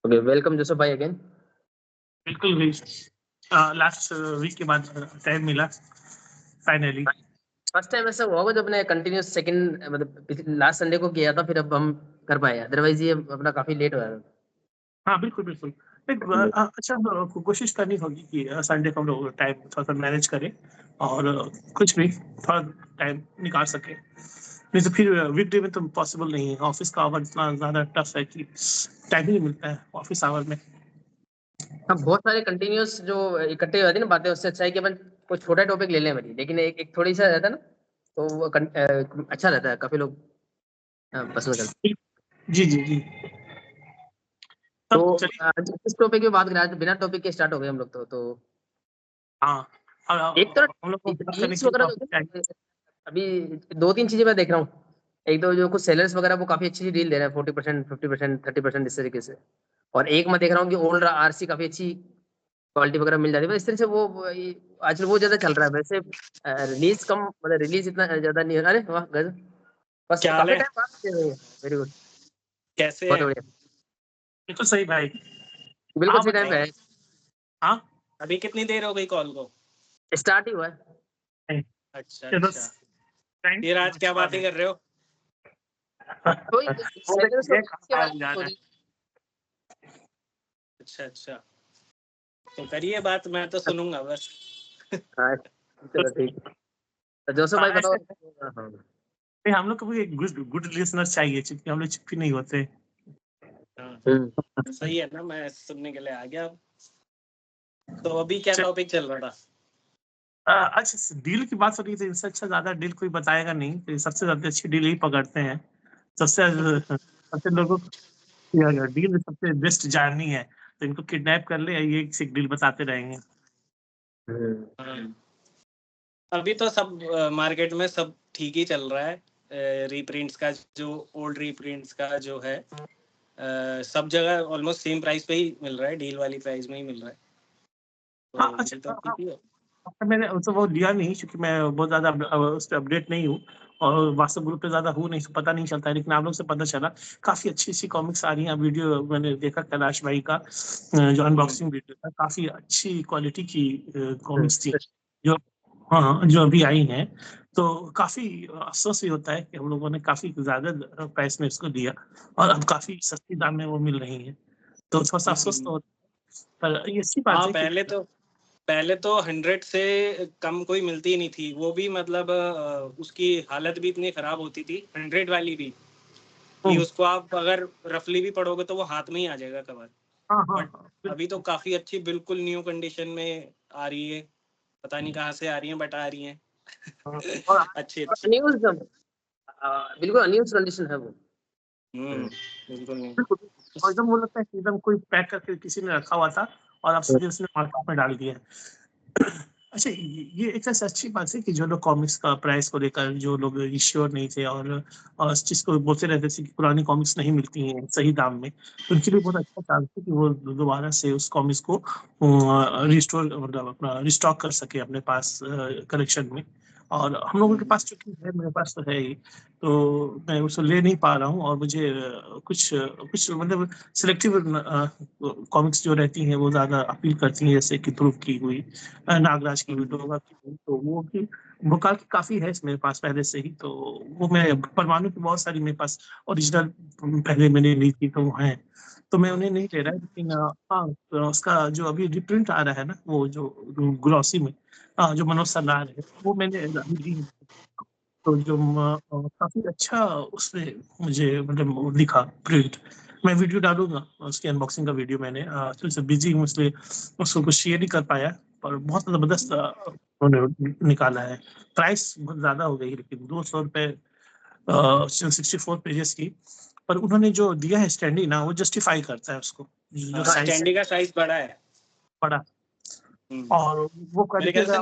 Okay, welcome Joseph भाई again. बिल्कुल भी लास्ट वीक के बाद टाइम मिला फाइनली। फर्स्ट टाइम ऐसा हुआ होगा जब अपने कंटिन्यूस सेकंड मतलब लास्ट संडे को किया था, फिर अब हम कर पाए, अदरवाइज ये अपना काफी लेट हुआ है। हाँ बिल्कुल बिल्कुल। एक अच्छा कोशिश करनी होगी कि संडे को हम लोग टाइम थोड़ा सा मैनेज करें और कुछ भी थोड़ा टाइम निकाल सके, नहीं तो फिर वीकडे में तो पॉसिबल नहीं है। ऑफिस का आवर इतना ज्यादा टफ है कि टाइम ही नहीं मिलता है ऑफिस आवर में। हाँ, बहुत सारे कंटिन्यूस जो इकट्ठे होती है ना बातें, उससे अच्छा है कि अपन कोई छोटा टॉपिक ले लें भाई, लेकिन एक थोड़ी सा रहता है ना, तो वो अच्छा रहता है, काफी लोग पसंद करते हैं। जी जी जी। तो तब चलिए। आज किस टॉपिक की बात करें? आज बिना टॉपिक के स्टार्ट हो गए हम लोग तो हाँ एक तो हम लोग को बात करने रील्स के लिए वगैरह topic चाहिए। अभी दो तीन चीजें मैं देख रहा हूँ। एक तो जो कुछ सेलर्स वगैरह वो काफी अच्छी डील दे रहे हैं, 40%, 50%, 30% इस तरीके से। और एक मैं देख रहा हूँ कि ओल्ड आरसी काफी अच्छी क्वालिटी वगैरह मिल जाती है, इस तरह से आजकल वो ज्यादा चल रहा है वैसे। रिलीज कम, मतलब रिलीज इतना ज्यादा नहीं हो रहा। अरे वाह गजब, बस क्या हाल काफी है? टाइम बाद। वेरी गुड, कैसे बहुत हैं? बढ़िया, बिल्कुल सही भाई। बिल्कुल हाँ सही टाइम पे बताइए। हाँ अभी कितनी देर हो गई कॉल को? है, स्टार्ट ही हुआ है। अच्छा चलो अच्छा। फिर आज क्या बातें कर रहे हो? तो sellers ये के बारे में जा रहा है। सोच- अच्छा अच्छा, तो करिए बात, मैं तो सुनूंगा बस। हाँ, चलो ठीक है। तो जोसफ भाई बताओ। हाँ, नहीं, हम लोग को भी एक गुड गुड लिसनर चाहिए, क्योंकि हम लोग चुप्पी नहीं होते। हाँ, सही है ना, मैं सुनने के लिए आ गया। तो अभी क्या टॉपिक चल रहा था? अच्छा डील की बात हो रही थी, इनसे अच्छा ज्यादा डील कोई बताएगा नहीं, तो सबसे ज्यादा अच्छी डील ही पकड़ते हैं। सबसे सबसे लोगों को डील सबसे बेस्ट जाननी है, तो इनको किडनैप कर ले, ये एक डील बताते रहेंगे। हाँ। अभी तो सब मार्केट में सब ठीक ही चल रहा है। रीप्रिंट्स का जो ओल्ड रीप्रिंट्स का जो है सब जगह ऑलमोस्ट सेम प्राइस पे ही मिल रहा है, डील वाली प्राइस में ही मिल रहा है। तो हाँ अभी तो ठीक ही है। मैंने तो वो लिया नहीं, क्योंकि मैं बहुत ज्यादा उस पर अपडेट नहीं हूँ, और व्हाट्सएप ग्रुप पे ज्यादा हूँ नहीं, तो पता नहीं चलता है। लेकिन आप लोग से पता चला काफी अच्छी अच्छी कॉमिक्स आ रही हैं। वीडियो मैंने देखा कैलाश भाई का, जो अनबॉक्सिंग वीडियो था, काफी अच्छी क्वालिटी की कॉमिक्स थी जो, हाँ जो अभी आई हैं। तो काफी अफसोस भी होता है कि हम लोगों ने काफी ज्यादा प्राइस में इसको दिया, और अब काफी सस्ती दाम में वो मिल रही है, तो थोड़ा सा अफसोस तो होता है। पर ये अच्छी बात हाँ, है कि पहले तो 100 से कम कोई मिलती ही नहीं थी, वो भी मतलब उसकी हालत भी इतनी खराब होती थी 100 वाली भी, कि उसको आप अगर रफली भी पढ़ोगे तो वो हाथ में ही आ जाएगा कवर। हाँ बट अभी तो काफी अच्छी बिल्कुल न्यू कंडीशन में आ रही है, पता नहीं कहाँ से आ रही है बट आ रही है। और अच्छी अनयूज्ड, बिल्कुल अनयूज्ड कंडीशन है वो। बिल्कुल नहीं। और एकदम वो लगता है कि एकदम कोई पैक करके किसी ने रखा हुआ था, और अब सीधे उसने मार्केट में डाल दिया। अच्छा ये एक ऐसी अच्छी बात है कि जो लोग कॉमिक्स का प्राइस को लेकर, जो लोग इंश्योर नहीं थे और इस चीज को बोलते रहते थे कि पुरानी कॉमिक्स नहीं मिलती हैं सही दाम में, तो उनके लिए बहुत अच्छा चांस है कि वो दोबारा से उस कॉमिक्स को रिस्टोर, मतलब अपना रिस्टॉक कर सके अपने पास कलेक्शन में। और हम लोगों के पास चूंकि है, मेरे पास तो है ही, तो मैं उसको ले नहीं पा रहा हूँ। और मुझे कुछ कुछ मतलब सिलेक्टिव कॉमिक्स जो रहती हैं वो ज्यादा अपील करती हैं, जैसे कि ध्रुव की हुई, नागराज की हुई, डोगा की हुई, तो वो की भोकाल की काफी है मेरे पास पहले से ही। तो वो मैं परमाणु की बहुत सारी मेरे पास ओरिजिनल पहले मैंने ली थी, तो वो है, तो मैं उन्हें नहीं ले रहा। लेकिन हाँ, तो उसका जो अभी रिप्रिंट आ रहा है ना, वो जो ग्लॉसी में, जो मनोज सरनार है, वो मैंने अभी ली। तो जो काफी अच्छा उसने मुझे मतलब वो दिखा प्रिंट। मैं वीडियो डालूंगा उसकी, अनबॉक्सिंग का वीडियो। मैंने थोड़ी सी बिजी हूँ इसलिए उसको कुछ शेयर नहीं कर पाया, पर बहुत जबरदस्त उन्होंने निकाला है। प्राइस बहुत ज्यादा हो गई, लेकिन 200 रुपये 64 पेजेस की, पर उन्होंने जो दिया है स्टैंडी ना, वो जस्टिफाई करता है उसको, जो स्टैंडी का साइज बड़ा है, बड़ा, और वो मेरे ख्याल से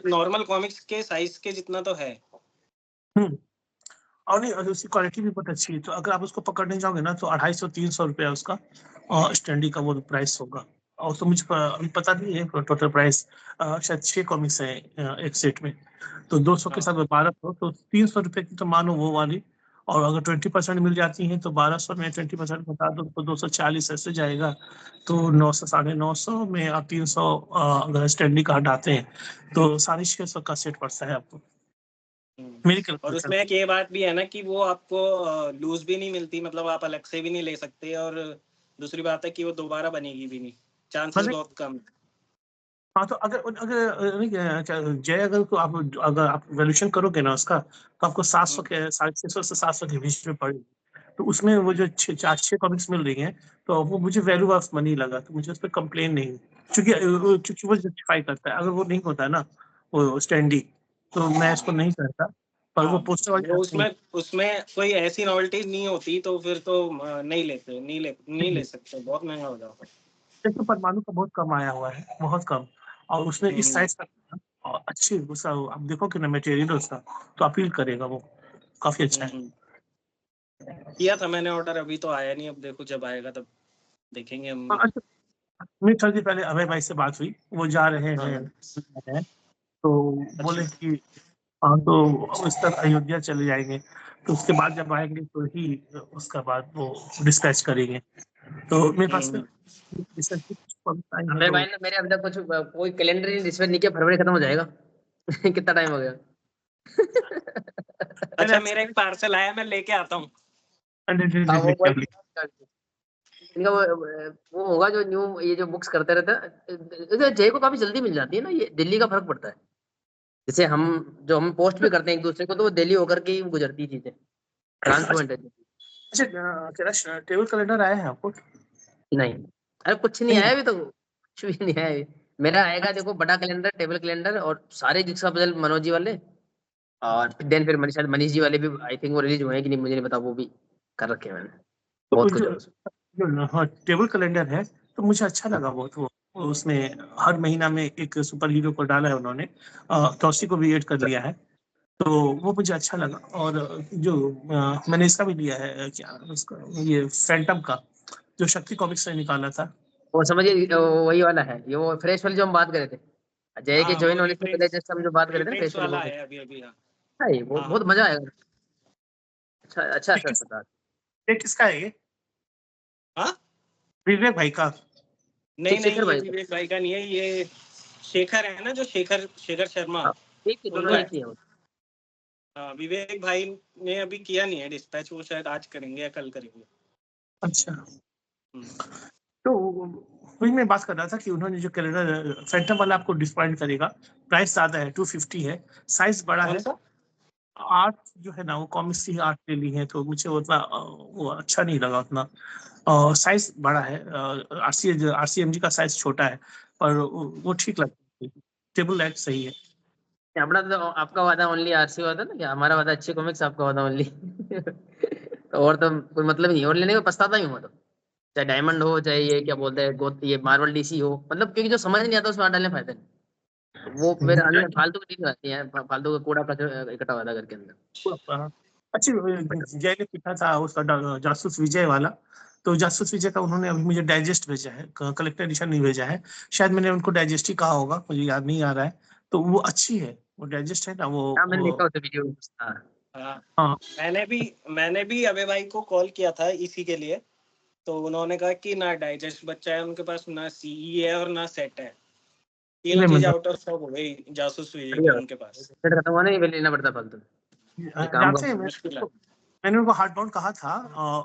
नॉर्मल कॉमिक्स के साइज के जितना तो है। और नहीं, उसकी क्वालिटी भी बहुत अच्छी है। तो अगर आप उसको पकड़ने जाओगे ना, तो 250-300 रुपया उसका और स्टैंडी का वो प्राइस होगा। और तो मुझे अभी पता नहीं है टोटल प्राइस, शायद 6 कॉमिक्स है एक सेट में, तो 200 के साथ 1200, तो 300 रुपये की तो मानो वो वाली, और अगर 20% मिल जाती हैं तो 1200 में 20% बता दो तो 240 ऐसे जाएगा, तो 900 950 में आप 300 अगर स्टैंडिंग का हटाते हैं तो 650 का सेट पड़ता है आपको, मेरी और कैलकुलेशन। उसमें एक ये बात भी है ना कि वो आपको लूज भी नहीं मिलती, मतलब आप अलग से भी नहीं ले सकते, और दूसरी बात है कि वो दोबारा बनेगी भी नहीं, चांसेस मतलब बहुत कम। हाँ, तो अगर अगर नहीं, जय, अगर तो आप अगर आप वैल्यूएशन करोगे ना उसका, तो आपको 700 के 650 से 700 के बीच में पड़ेगी। तो उसमें वो जो 6 कॉमिक्स मिल रही हैं, तो वो मुझे वैल्यू ऑफ मनी लगा, तो मुझे उस पर कंप्लेन नहीं, क्योंकि वो जस्टिफाई करता है। अगर वो नहीं होता ना वो स्टैंडी, तो मैं इसको नहीं करता, पर वो पोस्टर वाली वो आती है। उसमें कोई ऐसी नॉवेल्टीज नहीं होती तो फिर तो नहीं ले सकते, बहुत महंगा हो जाता। देखो परमाणु का बहुत कम आया हुआ है, बहुत कम, और उसने इस साइज का और अच्छी उसका आप देखोगे ना मटेरियल उसका, तो अपील करेगा, वो काफी अच्छा है। किया था मैंने ऑर्डर, अभी तो आया नहीं, अब देखो जब आएगा तब देखेंगे हम भी। अच्छा, मेरी थोड़ी देर पहले अभय भाई से बात हुई, वो जा रहे हैं, तो बोले कि हाँ, तो उस तरह अयोध्या चले जाएंगे, तो उसके बाद जब आएंगे तो ही उसका बाद वो डिस्पैच करेंगे। तो मेरे पास में रिसर्च की कुछ पॉइंट्स आई हैं, मेरे तो भाई ने मेरे अभी तक कुछ कोई कैलेंडर ही रिस्पेक्ट नहीं किया, फरवरी खत्म हो जाएगा। कितना टाइम हो गया। अच्छा, मेरा एक पार्सल आया, मैं लेके आता हूँ। हाँ वो वही इनका वो होगा जो न्यू ये जो बुक्स करते रहते हैं। जय को काफी जल्दी मिल जाती है ना, ये दिल्ली का फर्क पड़ता है। जैसे हम पोस्ट भी करते हैं एक दूसरे को, तो वो दिल्ली होकर के ही गुजरती है चीजें, ट्रांसप्लांट है। अच्छा, तेरा टेबल कैलेंडर आया है आपको? नहीं, अरे कुछ नहीं आया अभी तो, कुछ भी नहीं आया अभी। मेरा आएगा देखो, बड़ा कैलेंडर, टेबल कैलेंडर और सारे जिक्सा पजल मनोज जी वाले, और देन फिर मनीष जी वाले भी आई थिंक वो रिलीज हुए हैं कि नहीं मुझे नहीं पता, वो भी कर रखे हैं मैंने, तो बहुत कुछ है उसमें। जो हाँ, टेबल कैलेंडर है, तो मुझे अच्छा लगा बहुत वो उसमें हर महीना में एक सुपर हीरो को डाला है उन्होंने, टॉसी को भी ऐड कर लिया है, तो वो मुझे अच्छा लगा। और जो मैंने इसका भी लिया है, क्या उसका, ये फैंटम का, जो शक्ति कॉमिक्स ने निकाला था। वो समझिए वही वाला है, ये वो फ्रेश वाली जो हम बात कर रहे थे, जय के हाँ, वो ज्वाइन होने से पहले जस्ट हम जो बात कर रहे थे ना, रिप्रिंट्स फ्रेश वाली, वो वाला है अभी अभी। हाँ है ये, वो हाँ बहुत मजा आएगा। अच्छा अच्छा ये अच्छा अच्छा। किसका है ये? हाँ। विवेक भाई का? नहीं नहीं, शेखर ये भाई का। विवेक भाई का नहीं है, ये शेखर है ना, जो शेखर शेखर शर्मा, हाँ, एक ही दोनों उनका एक है। ही है वो। हाँ, विवेक भाई ने अभी किया नहीं है डिस्पैच, वो शायद आज करेंगे या कल करेंगे। अच्छा, हम्म। तो वही मैं बात कर रहा था कि उन्होंने जो कैलेंडर फैंटम वाला आपको डिस्पॉइंट करेगा, प्राइस ज्यादा है, 250 है, साइज बड़ा कौन है। सा? आर्ट जो है ना, वो कॉमिक्स की आर्ट ले ली है, तो मुझे उतना वो अच्छा नहीं लगा उतना। साइज बड़ा है, आरसीएमजी का साइज छोटा है, पर वो ठीक लगता है, टेबल लाइट सही है। अपना तो आपका वादा ओनली आरसी वादा ना, क्या हमारा वादा अच्छी कॉमिक्स, आपका वादा ओनली। तो और तो कोई मतलब नहीं, और लेने में पछताता ही हूँ मैं तो, चाहे डायमंड हो, चाहे ये क्या बोलते हैं ये मार्वल डीसी हो, मतलब क्योंकि जो समझ नहीं आता उसमें डालने फायदा नहीं। तो वो फिर अंदर फालतू की चीज आती है, फालतू का कूड़ा इकट्ठा होता है घर के अंदर। अच्छी जय ने लिखा था उसका जासूस विजय वाला, तो जासूस विजय का उन्होंने अभी मुझे डाइजेस्ट भेजा है, कलेक्टर एडिशन नहीं भेजा है, शायद मैंने उनको डाइजेस्ट ही कहा होगा, मुझे याद नहीं आ रहा है। तो वो अच्छी है, वो डाइजेस्ट है ना हाँ मैंने देखा वो। उसे वीडियो। हाँ। हाँ, हाँ, मैंने भी अबे भाई को कॉल किया था इसी के लिए, तो उन्होंने कहा कि ना डाइजेस्ट बच्चा है उनके पास, ना सीई है और ना सेट है, तीनों नहीं चीज मतलब आउट ऑफ स्टॉक हो गई जासूस विजय की बढ़िया, उनके पास। सेट खत्म होने ही लेना पड़ता फालतू, ये काम का। जानते हैं, मुश्किल है। मैंने उनको हार्ड बाउंड कहा था,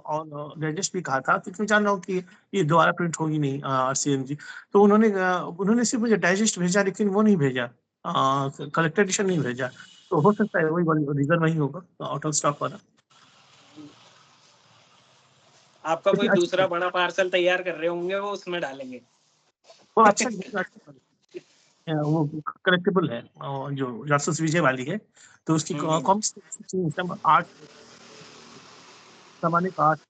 और डाइजेस्ट भी कहा था, क्योंकि मैं जान रहा हूँ कि ये दोबारा प्रिंट होगी नहीं आरसीएमजी। तो उन्होंने सिर्फ मुझे डाइजेस्ट भेजा, लेकिन वो नहीं भेजा, कलेक्टर एडिशन नहीं भेजा। तो हो सकता है वही रीजन वही होगा, आउट ऑफ स्टॉक वाला। आपका कोई लेकिन अच्छा, दूसरा बड़ा पार्सल तैयार कर रहे होंगे, वो उसमें डालेंगे। वो वो कलेक्टेबल है, जो जासूस विजय वाली है, तो उसकी हम्म। कॉमिक्स आर्ट, सामान्य का आर्ट,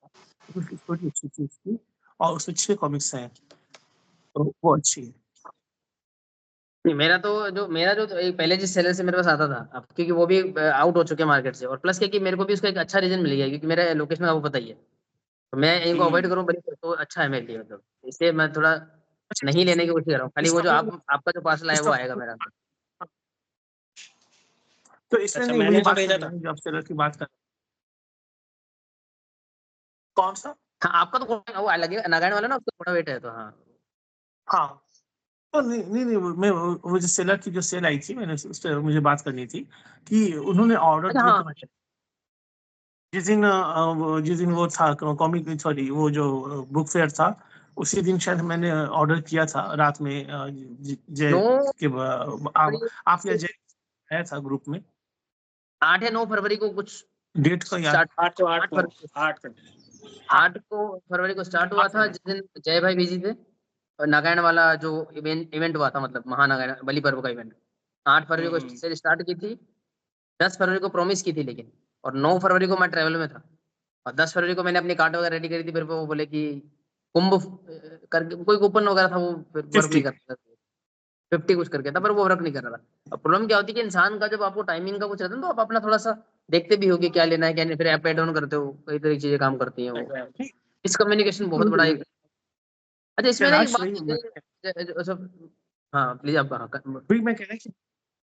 उसकी स्टोरी अच्छी थी उसकी, और उसमें 6 कॉमिक्स हैं, तो वो अच्छी है। नहीं, मेरा जो एक पहले जिस सेलर से मेरे पास आता था, अब क्योंकि वो भी आउट हो चुके हैं मार्केट से, और प्लस क्या कि मेरे को भी उसका एक अच्छा रीजन मिल गया, क्योंकि मेरा लोकेशन का वो पता ही है, तो मैं इनको अवॉइड हम्म। करूँ बड़ी तो अच्छा है मेरे लिए, मतलब इसलिए मैं थोड़ा अच्छा, नहीं लेने की कोशिश कर रहा हूँ, खाली वो इसका जो आपका जो पार्सल आया वो इसका आएगा मेरा। तो इसमें अच्छा, नहीं, वही मैंने जो बात कर भेजा रहे था। हैं जो आप सेलर की बात कर कौन सा? हाँ, आपका तो वो अलग है, नागालैंड वाला ना, उसका थोड़ा वेट है तो हाँ। हाँ, तो नहीं, वो जो सेलर की जो सेल आई थी, मैंने उस पे मुझे बात करनी थी कि उन्होंने ऑर्डर अच्छा दिया हाँ, था जिस दिन वो था कॉमिक, सॉरी वो जो बुक फेयर था, उसी दिन शायद मैंने ऑर्डर किया था रात में, जय नो के आप या जय आया था ग्रुप में, 8 या 9 फरवरी को कुछ डेट का याद। स्टार्ट, 8 को 8 फरवरी, 8 को 8 को फरवरी को स्टार्ट हुआ था, जिस दिन जय भाई बिजी थे, और नागालैंड वाला जो इवेंट हुआ था, मतलब महानागालैंड बलि पर्व का इवेंट, 8 फरवरी को सेल स्टार्ट की थी। 10 फरवरी को प्रॉमिस की थी लेकिन, और 9 फरवरी को मैं ट्रैवल में था, और 10 फरवरी को मैंने अपनी कार्ड वगैरह रेडी करी थी, फिर वो बोले कि कुंभ करके कोई कूपन वगैरह था, वो फिर वर्क नहीं 50 कर रहा था, 50 कुछ करके था, पर वो वर्क नहीं कर रहा था। अब प्रॉब्लम क्या होती है कि इंसान का जब आपको टाइमिंग का कुछ रहता है, तो आप अपना थोड़ा सा देखते भी होगे क्या लेना है क्या नहीं, फिर ऐप ऐड ऑन करते हो, कई तरह की चीजें काम करती हैं वो, इस कम्युनिकेशन बहुत बड़ा एक। अच्छा इसमें ना एक कैलाश बात हाँ प्लीज आप वही मैं कह रहा कि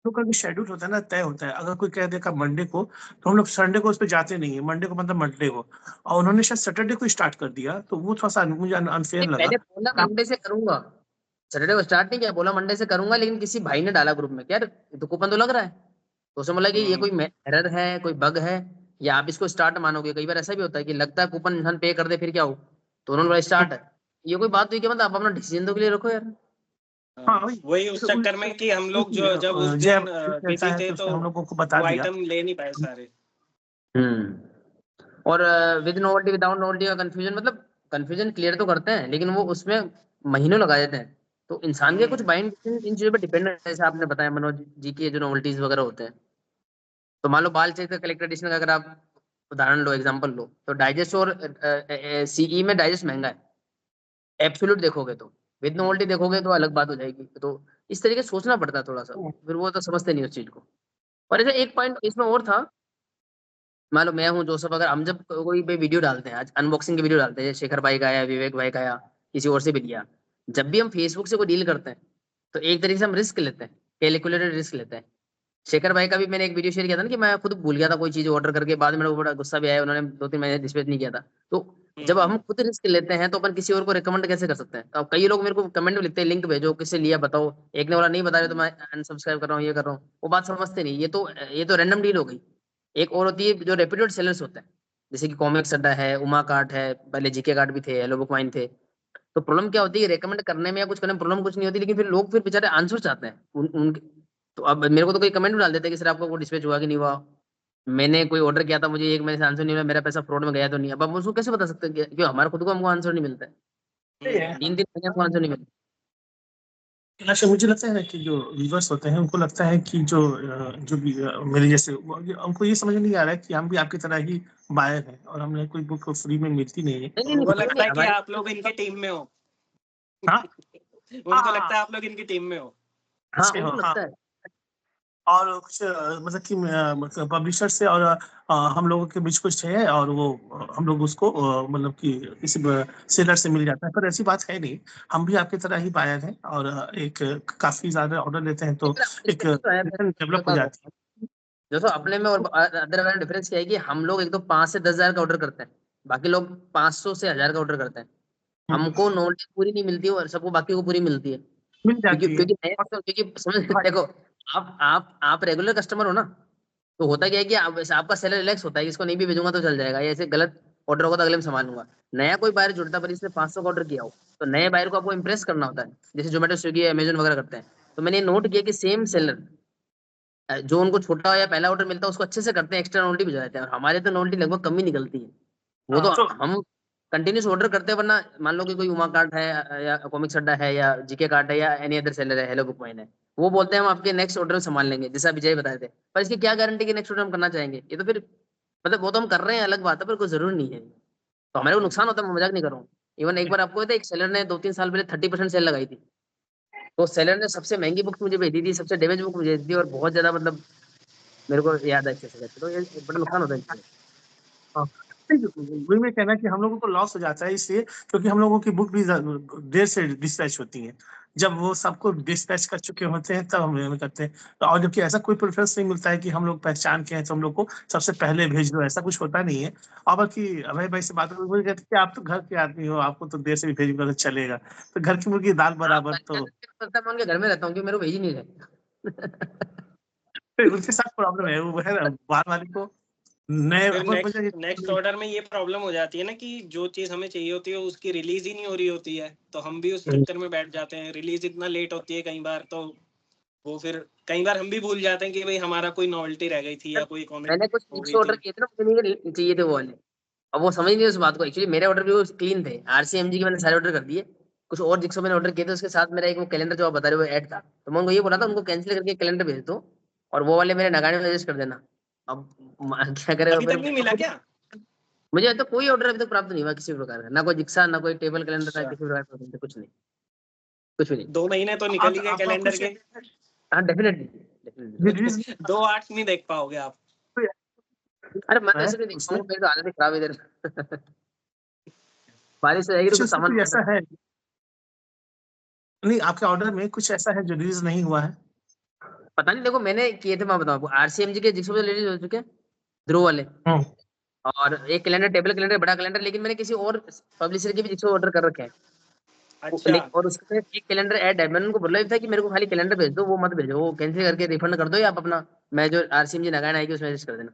लोग का जो शेड्यूल होता है ना, तय होता है। अगर कोई कह देगा मंडे को, तो हम लोग संडे को उस पर जाते नहीं है, मंडे को मतलब मंडे को, और उन्होंने शायद सैटरडे को स्टार्ट कर दिया, तो वो थोड़ा सा मुझे अनफेयर लगा। मैंने बोला मंडे से करूंगा, सैटरडे को स्टार्ट नहीं किया, बोला मंडे से करूंगा, लेकिन किसी भाई ने डाला ग्रुप में, क्या यार ये तो कूपन तो लग रहा है, तो उसने बोला कि ये कोई एरर है, कोई बग है, या आप इसको स्टार्ट मानोगे। कई बार ऐसा भी होता है कि लगता है कूपन इंसान पे कर दे फिर क्या हो, तो उन्होंने बोला स्टार्ट है। ये कोई बात हुई कि मतलब आप अपना डिसीजन तो के लिए रखो यार। हाँ वही, वही उस चक्कर में कि हम लोग जो जब उस जय दिन कहता बिजी है थे तो तो उसने हम लोगों को बता वो दिया। आइटम ले नहीं पाए सारे। और विद नोवेल्टी विदाउट नोवेल्टी का कंफ्यूजन, मतलब कंफ्यूजन क्लियर तो करते हैं, लेकिन वो उसमें महीनों लगा देते हैं। तो इंसान के कुछ माइंड इन चीजों पर डिपेंड है, जैसे आपने बताया मनोज जी की जो नोवेल्टीज वगैरह होते हैं। तो मान लो बाल चाहिए तो कलेक्टर एडिशन का अगर आप उदाहरण लो, एग्जांपल लो, तो डाइजेस्ट और सीई में डाइजेस्ट महंगा है, एब्सोल्यूट देखोगे तो। विद नोवेल्टी देखोगे तो अलग बात हो जाएगी। तो इस तरीके से सोचना पड़ता है थोड़ा सा, फिर वो तो समझते नहीं उस चीज को। और ऐसे एक पॉइंट इसमें और था, मान लो मैं हूँ जोसफ, अगर हम जब कोई भी वीडियो डालते हैं, आज अनबॉक्सिंग की वीडियो डालते हैं, जैसे शेखर भाई का या विवेक भाई का या किसी और से भी लिया, जब भी हम फेसबुक से कोई डील करते हैं, तो एक तरीके से हम रिस्क लेते हैं, कैलकुलेटेड रिस्क लेते हैं। शेखर भाई का भी मैंने एक वीडियो शेयर किया था ना, कि मैं खुद भूल गया था कोई चीज ऑर्डर करके, बाद में मेरे को बड़ा गुस्सा भी आया, उन्होंने 2-3 महीने डिस्पैच नहीं किया था। तो जब हम खुद रिस्क लेते हैं, तो अपन किसी और को रिकमेंड कैसे कर सकते हैं। तो अब कई लोग मेरे को कमेंट में लिखते हैं लिंक भेजो, किससे लिया बताओ, एक ने बोला नहीं बता रहे तो मैं अनसब्सक्राइब कर रहा हूँ, ये कर रहा हूँ, वो बात समझते नहीं। ये तो रैंडम डील हो गई। एक और होती है जो रेप्यूटेड सेलर्स होते हैं, जैसे कि कॉमिक्स अड्डा है, उमा कार्ट है, पहले जीके कार्ट भी थे, हेलो बुक माइन थे। तो प्रॉब्लम क्या होती है, रेकमेंड करने में या कुछ करने में प्रॉब्लम कुछ नहीं होती, लेकिन फिर लोग फिर बेचारे आंसर चाहते हैं उनके। तो अब मेरे को तो कोई कमेंट डाल देते हैं कि सर आपका वो डिस्पैच हुआ कि नहीं हुआ, मैंने कोई ऑर्डर किया था, मुझे 1 महीने से आंसर नहीं मिला, मेरा पैसा फ्रॉड में गया तो नहीं। अब हम उसको कैसे बता सकते हैं कि हमारे खुद को हमको आंसर नहीं मिलता है, सही है। 3-3 महीने हमको आंसर नहीं मिलता। अच्छा, मुझे लगता है ना कि जो व्यूवर्स होते हैं उनको लगता है कि जो भी मेरे जैसे उनको ये समझ नहीं आ रहा है कि हम भी आपकी तरह ही बायर हैं, और हमें कोई बुक फ्री में मिलती नहीं है। नहीं नहीं उनको नहीं, लगता नहीं है कि हमारे, आप लोग इनकी टीम में हो। हाँ उनको लगता है आप लोग इनकी टीम में हो। हाँ से हो, उनको हाँ। लगता है। और कुछ मतलब कि मतलब पब्लिशर से और हम लोगों के बीच कुछ है, और वो हम लोग उसको मतलब कि किसी सेलर से मिल जाता है, पर ऐसी बात है नहीं। हम भी आपकी तरह ही बायर हैं, और एक काफी ज्यादा ऑर्डर लेते हैं, तो एक डिफरेंस तो है, मैं डेवलप हो बात जाती है। बताऊं, जैसे अपने में और अदर वाले डिफरेंस क्या है कि हम लोग एक तो 5 से 10 हजार का ऑर्डर करते हैं, बाकी लोग 500 से 1000 का ऑर्डर करते हैं। हमको नॉलेज पूरी नहीं मिलती है और सबको बाकी को पूरी मिलती है, मिल क्योंकि जाती है। क्योंकि क्योंकि समझ देखो, आप रेगुलर कस्टमर हो ना, तो होता क्या है कि आपका सेलर रिलैक्स होता है कि इसको नहीं भी भेजूंगा तो चल जाएगा, या ऐसे गलत ऑर्डर होगा तो अगले में संभाल लूंगा। नया कोई बायर जुड़ता है, पर इसने 500 का ऑर्डर किया हो, तो नए बायर को आपको इंप्रेस करना होता है, जैसे जोमेटो स्विगी अमेजन वगैरह करते हैं। तो मैंने नोट किया कि सेम सेलर जो उनको छोटा या पहला ऑर्डर मिलता है उसको अच्छे से करते हैं, एक्स्ट्रा नोल्टी भिजवा देते हैं, और हमारे तो नोल्टी लगभग कम ही निकलती है। वो तो तो हम कंटिन्यूस ऑर्डर करते हैं, वरना मान लो कि कोई उमा कार्ट है या कॉमिक्स अड्डा है या जीके कार्ट है या एनी अदर सेलर है, हेलो बुक माइन है, वो बोलते हैं हम आपके नेक्स्ट ऑर्डर में संभाल लेंगे, जैसा विजय बताए थे। पर इसकी क्या गारंटी कि नेक्स्ट ऑर्डर हम करना चाहेंगे, ये तो फिर मतलब वो तो हम कर रहे हैं अलग बात है, पर कोई जरूरी नहीं है। तो हमारे को नुकसान होता है, मैं मजाक नहीं कर रहा हूँ। इवन एक बार आपको पता है, एक सेलर ने 2-3 साल पहले 30% सेल लगाई थी, तो सेलर ने सबसे महंगी बुक मुझे भेज दी थी, सबसे डैमेज बुक मुझे भेज दी, और बहुत ज्यादा मतलब मेरे को याद है अच्छे से करके, तो ये बड़ा नुकसान होता है इससे। हाँ, वही मैं कहना कि हम लोगों को लॉस हो जाता है इसलिए क्योंकि हम लोगों की बुक भी देर से डिस्पैच होती है। जब वो सबको डिस्पैच कर चुके होते हैं तब हम हमें करते हैं। तो और जबकि ऐसा कोई प्रेफरेंस नहीं मिलता है कि हम लोग पहचान के हैं तो हम लोग को सबसे पहले भेज दो, ऐसा कुछ होता नहीं है। और बाकी अभय भाई से बात हुई, वो कहते हैं कि आप तो घर के आदमी हो, आपको तो देर से भी भेजूंगा तो चलेगा। तो घर की मुर्गी दाल बराबर। तो मैं उनके घर में रहता हूँ, क्योंकि मेरे को भेज ही नहीं रहे। फिर उनके साथ प्रॉब्लम है, वो है ना बाहर वाले को नए फिर अपन नेक्स्ट ऑर्डर में ये प्रॉब्लम हो जाती है ना कि जो चीज हमें चाहिए होती है उसकी रिलीज ही नहीं हो रही होती है, तो हम भी उस चक्कर में बैठ जाते हैं। रिलीज इतना लेट होती है कई बार, तो वो फिर कई बार हम भी भूल जाते हैं कि भाई हमारा कोई नॉवेल्टी रह गई थी या कोई कॉमिक मैंने कुछ हो बुक्स गई ऑर्डर थी। किए थे ना, मुझे नहीं चाहिए थे वो वाले। अब वो समझ नहीं उस बात को। एक्चुअली मेरे ऑर्डर भी वो क्लीन थे, आरसीएमजी के मैंने सारे ऑर्डर कर दिए। कुछ और जिक्सो मैंने ऑर्डर किए थे, उसके साथ मेरा एक वो कैलेंडर जो आप बता रहे हो ऐड था, तो मैं उनको ये बोला था उनको कैंसिल करके कैलेंडर भेज दो और वो वाले मेरे नगाड़े में एडजस्ट कर देना। अब क्या करेगा अभी फिर। तक नहीं मिला क्या? मुझे तो कोई ऑर्डर अभी तक प्राप्त नहीं हुआ किसी प्रकार का, ना कोई जिक्सा, ना कोई टेबल कैलेंडर, ना अच्छा, किसी प्रकार का, कुछ नहीं, कुछ भी नहीं। 2 महीने तो निकल ही गए आपका कैलेंडर कुछ के। हाँ डेफिनेटली, रिलीज 2/8 नहीं देख पाओगे आप। अरे मैं तो है ऐसे भी देखता उसमें हूँ, मेरी तो हालत ही खराब है इधर। बारिश हो जाएगी तो कुछ कुछ उसमें सामान कोई पड़ता ऐसा है नहीं, आपके ऑर्डर में कुछ ऐसा है जो रिलीज नहीं हुआ है? पता नहीं। देखो मैंने किए थे, मैं बताऊँ आपको, आरसीएमजी के जिक्सो रिलीज हो चुके हैं, ध्रुव वाले। हम्म। और एक कैलेंडर, टेबल कैलेंडर, बड़ा कैलेंडर, लेकिन मैंने किसी और पब्लिशर के भी जिक्सो ऑर्डर कर रखे हैं। अच्छा, और उसके साथ एक कैलेंडर ऐड है। मैंने उनको बोला भी था कि मेरे को खाली कैलेंडर भेज दो, वो मत भेजो, वो कैंसिल करके रिफंड कर दो, या आप अपना मैं जो आरसीएमजी लगाना आएगी उसमें एडजस्ट कर देना।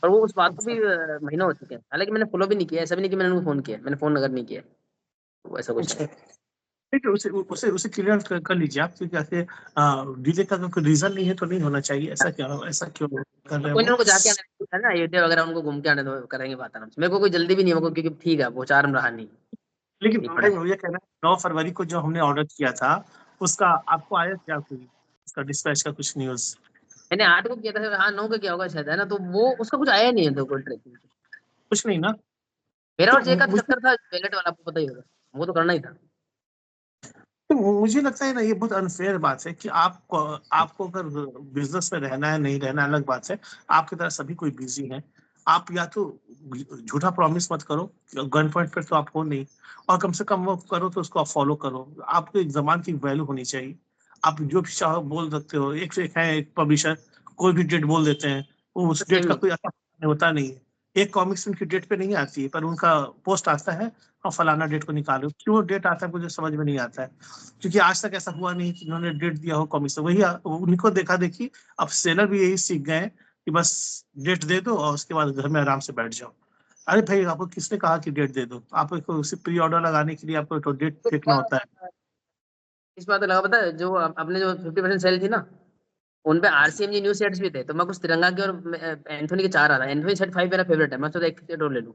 और वो उस बात को भी महीना हो चुके हैं, हालांकि मैंने फॉलो भी नहीं किया। ऐसा भी नहीं कि मैंने उनको फोन किया, मैंने फोन अगर नहीं किया, वो ऐसा कुछ नहीं। अच्छा, ठीक है, उसे उसे उसे क्लियर कर लीजिए आप, क्योंकि ऐसे डिले का कोई रीजन नहीं है तो नहीं होना चाहिए। ऐसा क्यों कर रहे हैं कोई ना, वो? उनको जाके आने है ना, अयोध्या वगैरह, उनको घूम के आने दो, करेंगे बात आराम से। मेरे को कोई जल्दी भी नहीं है, मेरे को, क्योंकि ठीक है वो चार में रहा नहीं, लेकिन ठीक पड़ा भाई है। मुझे कहना है 9 फरवरी को जो हमने ऑर्डर किया था उसका आपको आया क्या, कोई उसका डिस्पैच का कुछ न्यूज? मैंने 8 को किया था, हाँ 9 को किया होगा शायद, है ना, तो वो उसका कुछ आया नहीं है, तो कोई ट्रैकिंग। कुछ नहीं ना? मेरा तो और जय का मुझे चक्कर था वैलेट वाला, आपको पता ही होगा, वो तो करना ही था। तो मुझे लगता है ना, ये बहुत अनफेयर बात है कि आपको आपको अगर बिजनेस में रहना है नहीं रहना अलग बात है। आपकी तरह सभी कोई बिजी है। आप या तो झूठा प्रॉमिस मत करो, गन पॉइंट पर तो आप हो नहीं। और कम से कम वो करो तो उसको आप फॉलो करो। आपको एक जबान की वैल्यू होनी चाहिए। आप जो भी चाहो बोल सकते हो। एक से एक है, एक पब्लिशर कोई भी डेट बोल देते हैं, वो उस डेट सेम का ही। कोई असर होता नहीं है। एक कॉमिक्स उनकी डेट पे नहीं आती है, पर उनका पोस्ट आता है और फलाना डेट को निकालो। क्यों डेट आता है मुझे समझ में नहीं आता है, क्योंकि आज तक ऐसा हुआ नहीं कि उन्होंने डेट दिया हो कॉमिक्स। वही उनको देखा देखी अब सेलर भी यही सीख गए हैं कि बस डेट दे दो और उसके बाद घर में आराम से बैठ जाओ। अरे भाई, आपको किसने कहा कि डेट दे दो? आपको उसे प्री ऑर्डर लगाने के लिए आपको तो डेट देखना होता है। इस बात लगा, पता है, जो अपने जो 50% सेल थी ना, उन पे आरसीएमजी न्यू सेट्स भी थे, तो मैं कुछ तिरंगा के और एंथोनी के चाह रहा था। एंथोनी सेट 5 मेरा फेवरेट है, मैं सोचा एक सेट और ले लूं।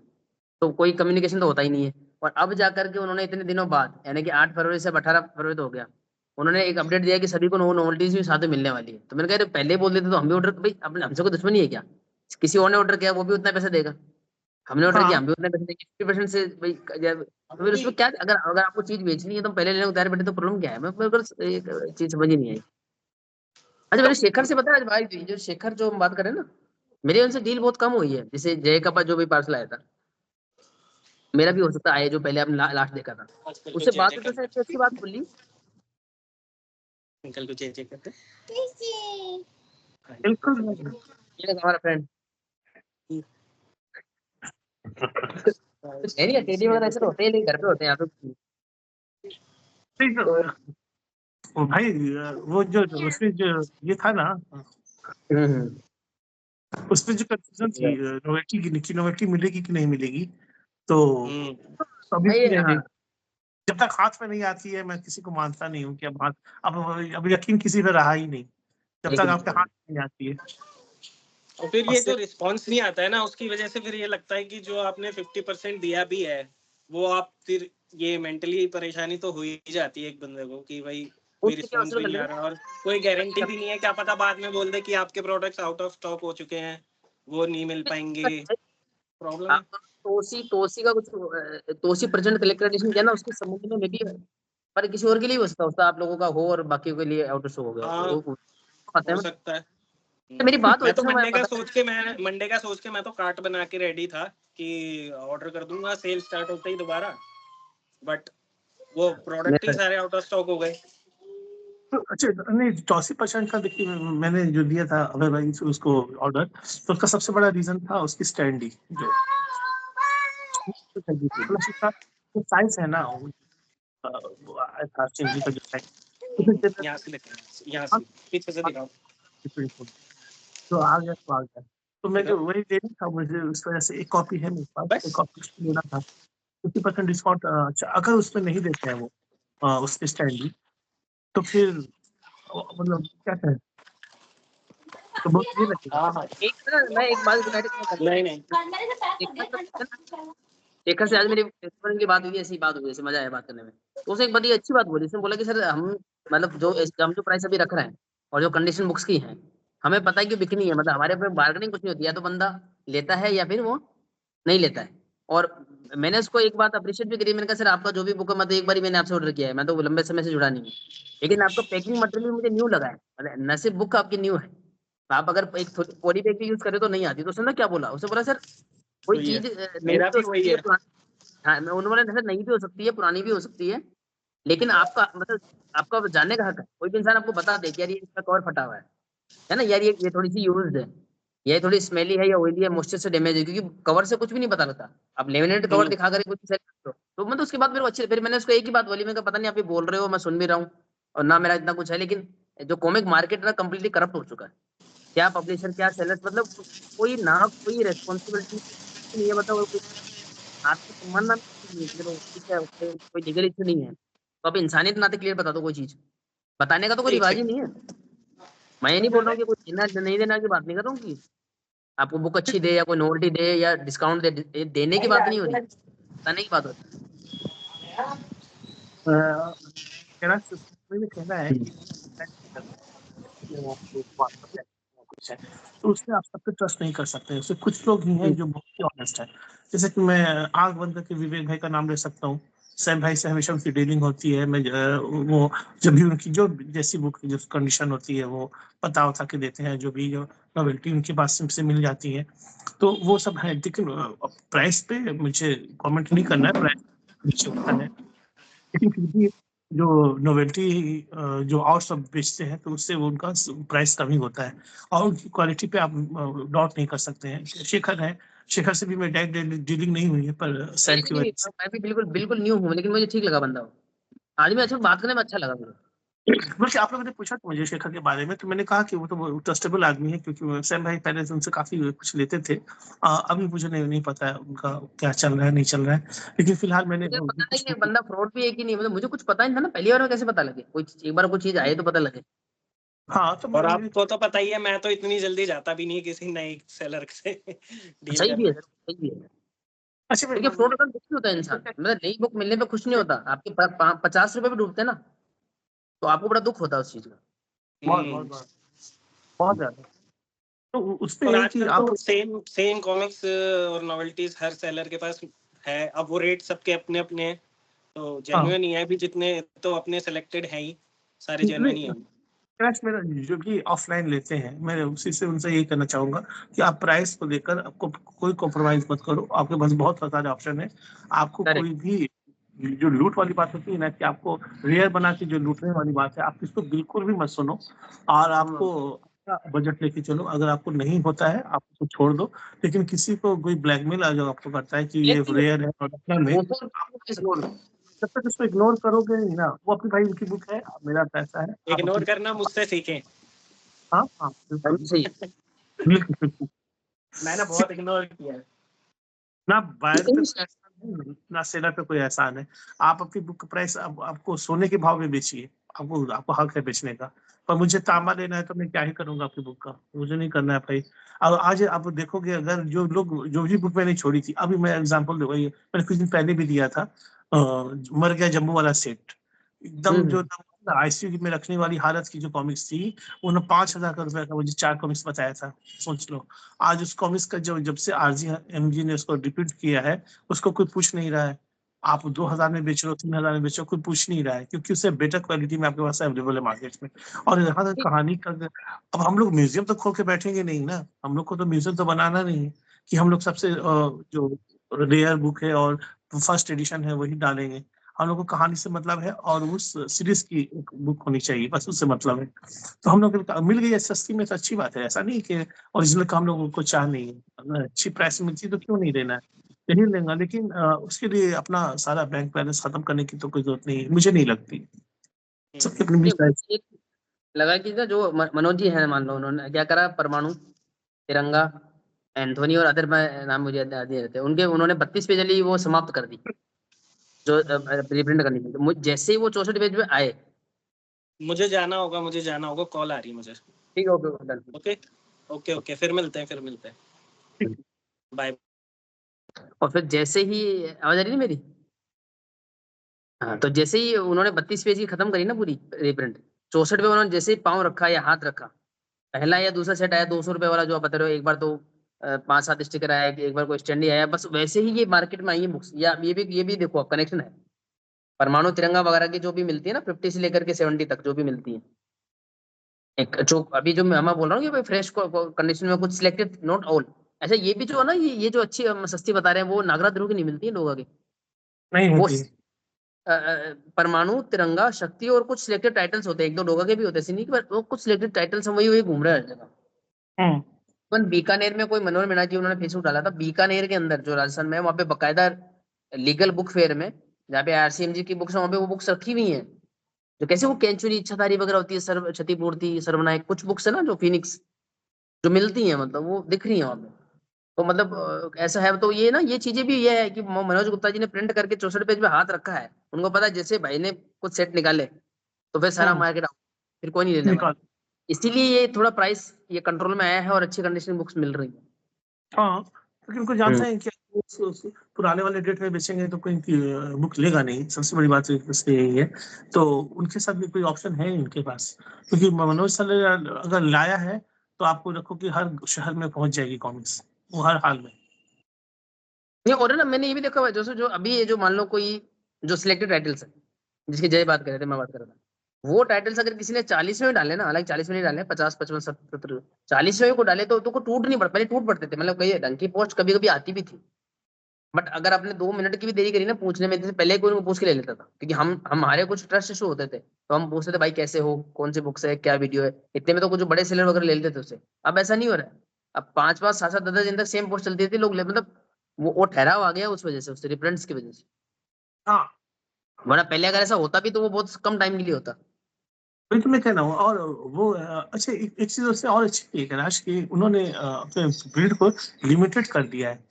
तो कोई कम्युनिकेशन तो होता ही नहीं है। और अब जाकर के उन्होंने इतने दिनों बाद, यानी कि 8 फरवरी से अब 18 फरवरी तो हो गया, उन्होंने एक अपडेट दिया कि सभी को नो नोवेल्टीज भी साथ में मिलने वाली है। तो मैंने कहा, पहले ही बोल देते तो हम भी ऑर्डर, भाई अपने हमसे कोई दुश्मनी है क्या? किसी और ने ऑर्डर किया वो भी उतना पैसा देगा, हमने ऑर्डर किया हाँ, हम भी उतने पैसे देंगे, 50% से भाई। तो फिर उसमें क्या, अगर अगर आपको चीज बेचनी है तो हम पहले लेने को तैयार बैठे, तो प्रॉब्लम क्या है? मैं मेरे को एक चीज समझ ही नहीं आई। अच्छा, मैंने शेखर से, पता है भाई, जो शेखर जो हम बात करें ना, मेरी उनसे डील बहुत कम हुई है। जैसे जय का जो भी पार्सल आया था, मेरा भी हो सकता है जो पहले आपने लास्ट देखा था, आजकल उससे कुछ चेंज बात तो करते उसने अच्छी बात बोली। अंकल को चेंज करते। बिल्कुल। ये हमारा फ्रेंड कुछ है नहीं, टेडी वगैरह ऐसे तो होते हैं, लेकिन घर पे होते हैं यहाँ पे। ठीक है। तो वो भाई, वो जो उसमें जो ये था ना, हम्म। उसमें जो कंफ्यूजन थी नोवेल्टी की नोवेल्टी मिलेगी कि नहीं मिलेगी, तो हम्म। अभी भाई भी हाँ, नहीं। जब तक हाथ में नहीं आती है मैं किसी को मानता नहीं हूँ कि अब हाथ, अब यकीन किसी पे रहा ही नहीं जब तक आपके हाथ में नहीं आती है। और फिर और ये से जो रिस्पॉन्स नहीं आता है ना, उसकी वजह से फिर ये लगता है कि जो आपने 50% दिया भी है, वो आप फिर ये मेंटली परेशानी तो हो ही जाती है एक बंदे को कि भाई कोई उससे क्या रिस्पॉन्स वसूल भी कर नहीं आ लेंगे। रहा, और कोई गारंटी भी नहीं है। क्या पता बाद में बोल दे कि आपके प्रोडक्ट्स आउट ऑफ स्टॉक हो चुके हैं, वो नहीं मिल पाएंगे। प्रॉब्लम है। आप तोसी तोसी का कुछ तोसी प्रेजेंट कलेक्शन किया ना, उसके संबंध में भी, पर किसी और के लिए हो सकता है, आप लोगों का हो और बाकी के लिए आउट ऑफ स्टॉक हो गया, हाँ, वो आते हो हैं। सकता है। मेरी बात हुई मैं तो थी ना, मंडे का पता सोच के मैं तो कार्ट बना के रेडी था कि ऑर्डर कर दूंगा सेल स्टार्ट होते ही दोबारा, बट वो प्रोडक्ट ही नहीं, सारे आउट ऑफ स्टॉक हो गए। तो अच्छा नहीं 84% का देखिए मैंने जो दिया था अभय भाई से उसको ऑर्डर, तो उसका सबसे बड़ा रीजन था उसकी स्टैंडी जो साइज है ना वो था स्टैंडी का जो साइज यहाँ से लेते हैं, यहाँ से पीछे से दिखाओ। तो आ गया तो आ गया। तो मैं जो वही लेना था मुझे उस वजह से एक कॉपी है मेरे पास, बस एक कॉपी लेना था 50% डिस्काउंट। अच्छा अगर उसमें नहीं देते हैं वो उसके स्टैंडी तो फिर मतलब क्या करें, तो बहुत ये लगेगा। हाँ हाँ, एक ना मैं एक बात सुनाई थी, नहीं नहीं शेखर से आज मेरी की बात हुई, ऐसी बात हुई, ऐसे मजा आया बात करने में। तो उसने एक बड़ी अच्छी बात बोली, उसने बोला कि सर हम मतलब हम जो प्राइस अभी रख रहे हैं और जो कंडीशन बुक्स की है, हमें पता है कि बिकनी है, मतलब हमारे पे बार्गेनिंग कुछ नहीं होती है, या तो बंदा लेता है या फिर वो नहीं लेता है। और मैंने उसको एक बात अप्रिशिएट भी करी, मैंने कहा सर आपका जो भी बुक है, मतलब एक बार मैंने आपसे ऑर्डर किया है, मैं तो लंबे समय से जुड़ा नहीं हूँ, लेकिन आपका पैकिंग मटेरियल मुझे न्यू लगा है, मतलब न सिर्फ बुक आपकी न्यू है, आप अगर एक पॉली बैग भी यूज करें तो नहीं आती। तो उसने ना क्या बोला, उसने बोला सर कोई वही है, चीज नहीं मेरा भी हो भी वही सकती है है। पुरानी, हाँ मैं उन्होंने जैसे नहीं भी हो सकती है, पुरानी भी हो सकती है, लेकिन आपका मतलब आपका जानने का हक है। कोई भी इंसान आपको बता दे कि यार ये इसका कवर फटा हुआ है ना, यार ये थोड़ी सी यूज्ड है, ये थोड़ी स्मेली है या ऑयली है, मॉइस्चर से डैमेज है, क्योंकि कवर से कुछ भी नहीं पता लगता। आप लेमिनेट कवर हम्म, दिखा कर कुछ सेल करते हो, तो मतलब उसके बाद मेरे को अच्छी, फिर मैंने उसको एक ही बात बोली, मैं कहा पता नहीं आप ये बोल रहे हो, मैं सुन भी रहा हूँ और ना मेरा इतना कुछ है, लेकिन जो कॉमिक मार्केट है ना कम्प्लीटली करप्ट हो चुका है। क्या पब्लिशर क्या सेलर्स, मतलब कोई ना कोई रेस्पॉन्सिबिलिटी नहीं है, बताओ कोई आत्मसम्मान ना नहीं है, चलो ठीक है उससे कोई लीगल इश्यू नहीं है, तो अब इंसानियत नाते क्लियर बता दो कोई चीज, बताने का तो कोई ठीक रिवाज है। ही नहीं है। मैं ये नहीं बोल रहा हूँ कि कोई देना नहीं देना की बात नहीं कर रहा हूँ कि आपको बुक अच्छी दे या कोई नोवेल्टी दे या डिस्काउंट दे, देने की बात नहीं हो रही, बताने की बात हो मेरा मुझे कहना है रही कि WhatsApp है, कुछ है, तो उसमें आप सब पे ट्रस्ट नहीं कर सकते। उससे कुछ लोग ही हैं है। जो बहुत ही ऑनेस्ट है। जैसे कि मैं आंख बंद करके विवेक भाई का नाम ले सकता हूँ। सैम भाई से हमेशा उनकी डीलिंग होती है। मैं वो जब भी उनकी जो जैसी बुक की जो कंडीशन होती है वो पता उठा के देते हैं, जो भी जो नॉवेल्टी उनके पास से मिल जाती है, तो वो सब है। लेकिन प्राइस पे मुझे कमेंट नहीं करना है, प्राइस नीचे होता है, लेकिन फिर भी जो नोवेल्टी जो और सब बेचते हैं तो उससे वो उनका प्राइस कम ही होता है और उनकी क्वालिटी पे आप डाउट नहीं कर सकते हैं। शेखर है, शेखर से भी मैं डायरेक्ट डीलिंग नहीं हुई है पर सैम की नहीं, वजह से। मैं भी बिल्कुल बिल्कुल न्यू हूँ, लेकिन मुझे ठीक लगा बंदा वो। आज भी अच्छा बात करने में अच्छा लगा मुझे। बल्कि आप लोगों ने पूछा था मुझे शेखर के बारे में, तो मैंने कहा कि वो तो ट्रस्टेबल आदमी है, क्योंकि सैम भाई पहले से उनसे काफी कुछ लेते थे। अभी मुझे नहीं पता है उनका क्या चल रहा है नहीं चल रहा है, लेकिन फिलहाल मैंने मुझे पता नहीं कुछ कि बंदा फ्रॉड भी है कि नहीं, मतलब मुझे कुछ पता नहीं था ना, पहली बार में कैसे पता लगे, एक बार कोई चीज आए तो पता लगे। हाँ तो और आपको तो पता ही है, मैं तो इतनी जल्दी जाता भी नहीं किसी नए सेलर से डील सही भी है करने। सर, सही भी है, अच्छा क्योंकि फ्रॉड का दुखी होता है इंसान, मतलब नई बुक मिलने पे खुश नहीं होता, आपके 50 रुपए भी डूबते हैं ना, तो आपको बड़ा दुख होता है उस चीज का। बहुत बहुत बहुत बहुत ज्यादा। तो उसमें और यही कि आजकल आप तो सेम सेम कॉमिक्स और नॉवेल्टीज हर सेलर के पास है। अब वो रेट सबके अपने अपने हैं, तो हाँ जेन्युइन ही है, अभी जितने तो अपने सेलेक्टेड है ही, सारे जेन्युइन ही नहीं, है। प्राइस मेरा जो भी ऑफलाइन लेते हैं मैं उसी से उनसे यही करना चाहूंगा कि आप प्राइस को लेकर आपको कोई कॉम्प्रोमाइज मत करो। आपके पास बहुत सारे ऑप्शन है। आपको कोई करेक्ट। भी जो लूट वाली बात होती है ना कि आपको रेयर बना के जो लूटने वाली बात है, आप इसको बिल्कुल भी मत सुनो। और आपको बजट लेके चलो, अगर आपको नहीं होता है आप उसको छोड़ दो। लेकिन किसी को कोई ब्लैकमेल आ जो आपको करता है कि ये लेकिन रेयर है और इतना में, वो तो आप इग्नोर, जब तक उसको इग्नोर करोगे नहीं ना, वो अपनी भाई उनकी बुक है, मेरा पैसा है, आप इग्नोर अपनी। करना मुझसे सीखें। हाँ हाँ बिल्कुल सही है। बिल्कुल बिल्कुल। मैंने बहुत इग्नोर किया है। ना बायर पे लेकिन कोई एहसान है ना सेलर पे कोई एहसान है। आप अपनी बुक का प्राइस आपको सोने के भाव में बेचिए, आपको आपको हक है बेचने का। पर मुझे तांबा लेना है तो मैं क्या ही करूंगा आपकी बुक का, मुझे नहीं करना है भाई। अब आज आप देखोगे अगर जो लोग जो भी बुक मैंने छोड़ी थी, अभी मैं एग्जांपल दूंगा, ये मैंने कुछ दिन पहले भी दिया था मर गया जम्मू वाला सेट, एकदम जो हम्म। आईसीयू में रखने वाली हालत की जो कॉमिक्स थी, उन्होंने 5,000 का रुपए का मुझे 4 कॉमिक्स बताया था। सोच लो, आज उस कॉमिक्स का जो जब से आरजी एमजी ने उसको रिपीट किया है, उसको कोई पूछ नहीं रहा है। आप 2000 में बेच रहे हो, 3000 में बेच रहे हो, कोई पूछ नहीं रहा है, क्योंकि उससे बेटर क्वालिटी में आपके पास अवेलेबल है मार्केट में। और यहाँ तक कहानी का, अब हम लोग म्यूजियम तो खोल के बैठेंगे नहीं ना, हम लोग को तो म्यूजियम तो बनाना नहीं है कि हम लोग सबसे जो रेयर बुक है और फर्स्ट एडिशन है वही डालेंगे। हम लोग को कहानी से मतलब है और उस सीरीज की एक बुक होनी चाहिए, बस उससे मतलब है। तो हम लोग को मिल गई है सस्ती में तो अच्छी बात है, ऐसा नहीं कि ओरिजिनल का हम लोगों को चाह नहीं है। अगर अच्छी प्राइस में मिलती तो क्यों नहीं लेना है, यही लेंगे। लेकिन उसके लिए अपना सारा बैंक बैलेंस खत्म करने की तो कोई जरूरत नहीं है, मुझे नहीं लगती। सबकी अपनी अपनी प्राइस। एक लगा कि ना जो मनोज जी है, मान लो उन्होंने क्या करा, परमाणु, तिरंगा, एंथोनी और अदर नाम मुझे याद नहीं रहते उनके, उन्होंने 32 पेज वाली वो समाप्त कर दी जो रिप्रिंट करनी थी। जैसे ही वो 64 पेज में आए, मुझे जाना होगा, कॉल आ रही है मुझे। ठीक है, ओके डन। ओके, फिर मिलते हैं। बाय। और फिर जैसे ही, आवाज आ रही है मेरी? हाँ, तो जैसे ही उन्होंने 32 पेज की खत्म करी ना पूरी रिप्रिंट, 64 पे उन्होंने जैसे ही पाँव रखा या हाथ रखा, पहला या दूसरा सेट आया 200 रुपए वाला जो आप बता रहे हो, एक बार तो 5-7 स्टिकर आया, एक बार कोई स्टैंड ही आया, बस वैसे ही ये मार्केट में आई है बुक्स। या ये भी देखो आप, कनेक्शन है। परमाणु, तिरंगा वगैरह की जो भी मिलती है ना, 50 से लेकर के 70 तक जो भी मिलती है, एक जो अभी जो मैं बोल रहा हूँ कि भाई फ्रेश कंडीशन में कुछ सिलेक्टेड, नॉट ऑल। ऐसा ये भी जो है ना, ये जो अच्छी सस्ती बता रहे हैं, वो नागराज की नहीं मिलती है लोगों की। नहीं वो होती। परमाणु, तिरंगा, शक्ति और कुछ सिलेक्टेड टाइटल्स होते हैं, एक दो लोगों के भी होते हैं, ऐसे नहीं कि वो कुछ सिलेक्टेड टाइटल्स हैं, वही वही घूम रहे हैं हर जगह। हम्म। इवन बीकानेर में कोई मनोहर मीणा जी, उन्होंने फेसबुक डाला था, बीकानेर के अंदर जो राजस्थान में है, वहाँ पे बकायदा लीगल बुक फेयर में, जहाँ पे आरसीएमजी की बुक्स है, वहाँ पे वो बुक्स रखी हुई हैं, जो कैसे वो कैंचुरी, इच्छाधारी वगैरह होती है, सर्व क्षतिपूर्ति, सर्वनायक, कुछ बुक्स है ना जो फिनिक्स जो मिलती हैं, मतलब वो दिख रही है वहाँ पे। तो मतलब ऐसा है। तो ये ना, ये चीजें भी ये है कि मनोज गुप्ता जी ने प्रिंट करके 64 पेज पे हाथ रखा है, उनको पता है जैसे भाई ने कुछ सेट निकाले तो फिर सारा हम्म। मार्केट आउट, फिर कोई नहीं लेने वाला। निकाल। इसीलिए ये थोड़ा प्राइस ये कंट्रोल में आया है और अच्छी कंडीशन बुक्स मिल रही है। हाँ, क्योंकि उनको जानते हैं कि पुराने वाले डेट में बेचेंगे तो कोई बुक लेगा नहीं, सबसे बड़ी बात इसलिए यही है। तो उनके साथ भी कोई ऑप्शन है नहीं उनके पास, क्योंकि मनोज सर ने अगर लाया है तो आपको रखो कि हर शहर में पहुंच जाएगी कॉमिक्स, वो हर हाल में। नहीं, और है ना, मैंने ये भी देखा हुआ है, जैसे जो अभी ये जो मान लो कोई जो सिलेक्टेड टाइटल्स है, जिसकी जय बात कर रहे थे, मैं बात कर रहा था, वो टाइटल्स अगर किसी ने 40 में डाले ना, हालांकि 40 में नहीं डाले, 50, 55, 70, 40 में को डाले तो को टूट नहीं पड़, पहले टूट पड़ते थे, मतलब कई ढंग की पोस्ट कभी कभी आती भी थी। बट अगर आपने 2 मिनट की भी देरी करी ना पूछने में, जैसे पहले कोई उनको पूछ के ले लेता था, क्योंकि हम हमारे कुछ ट्रस्ट इशू होते थे, तो हम पूछते थे भाई कैसे हो, कौन सी बुक्स है, क्या वीडियो है, इतने में तो कुछ बड़े सेलर वगैरह ले लेते थे उससे। अब ऐसा नहीं हो रहा है। अब 5-5, 7-7, 10-10 दिन तक सेम पोस्ट चलती थी, लोग मतलब वो ठहराव आ गया उस वजह से, उससे रिप्रेंट्स की वजह से। हाँ, वरना पहले अगर ऐसा होता भी तो वो बहुत कम टाइम के लिए होता। वही तो मैं कह रहा हूँ। और वो अच्छा, एक चीज उससे और अच्छी की है कैलाश की, उन्होंने अपने ब्रीड को लिमिटेड कर दिया है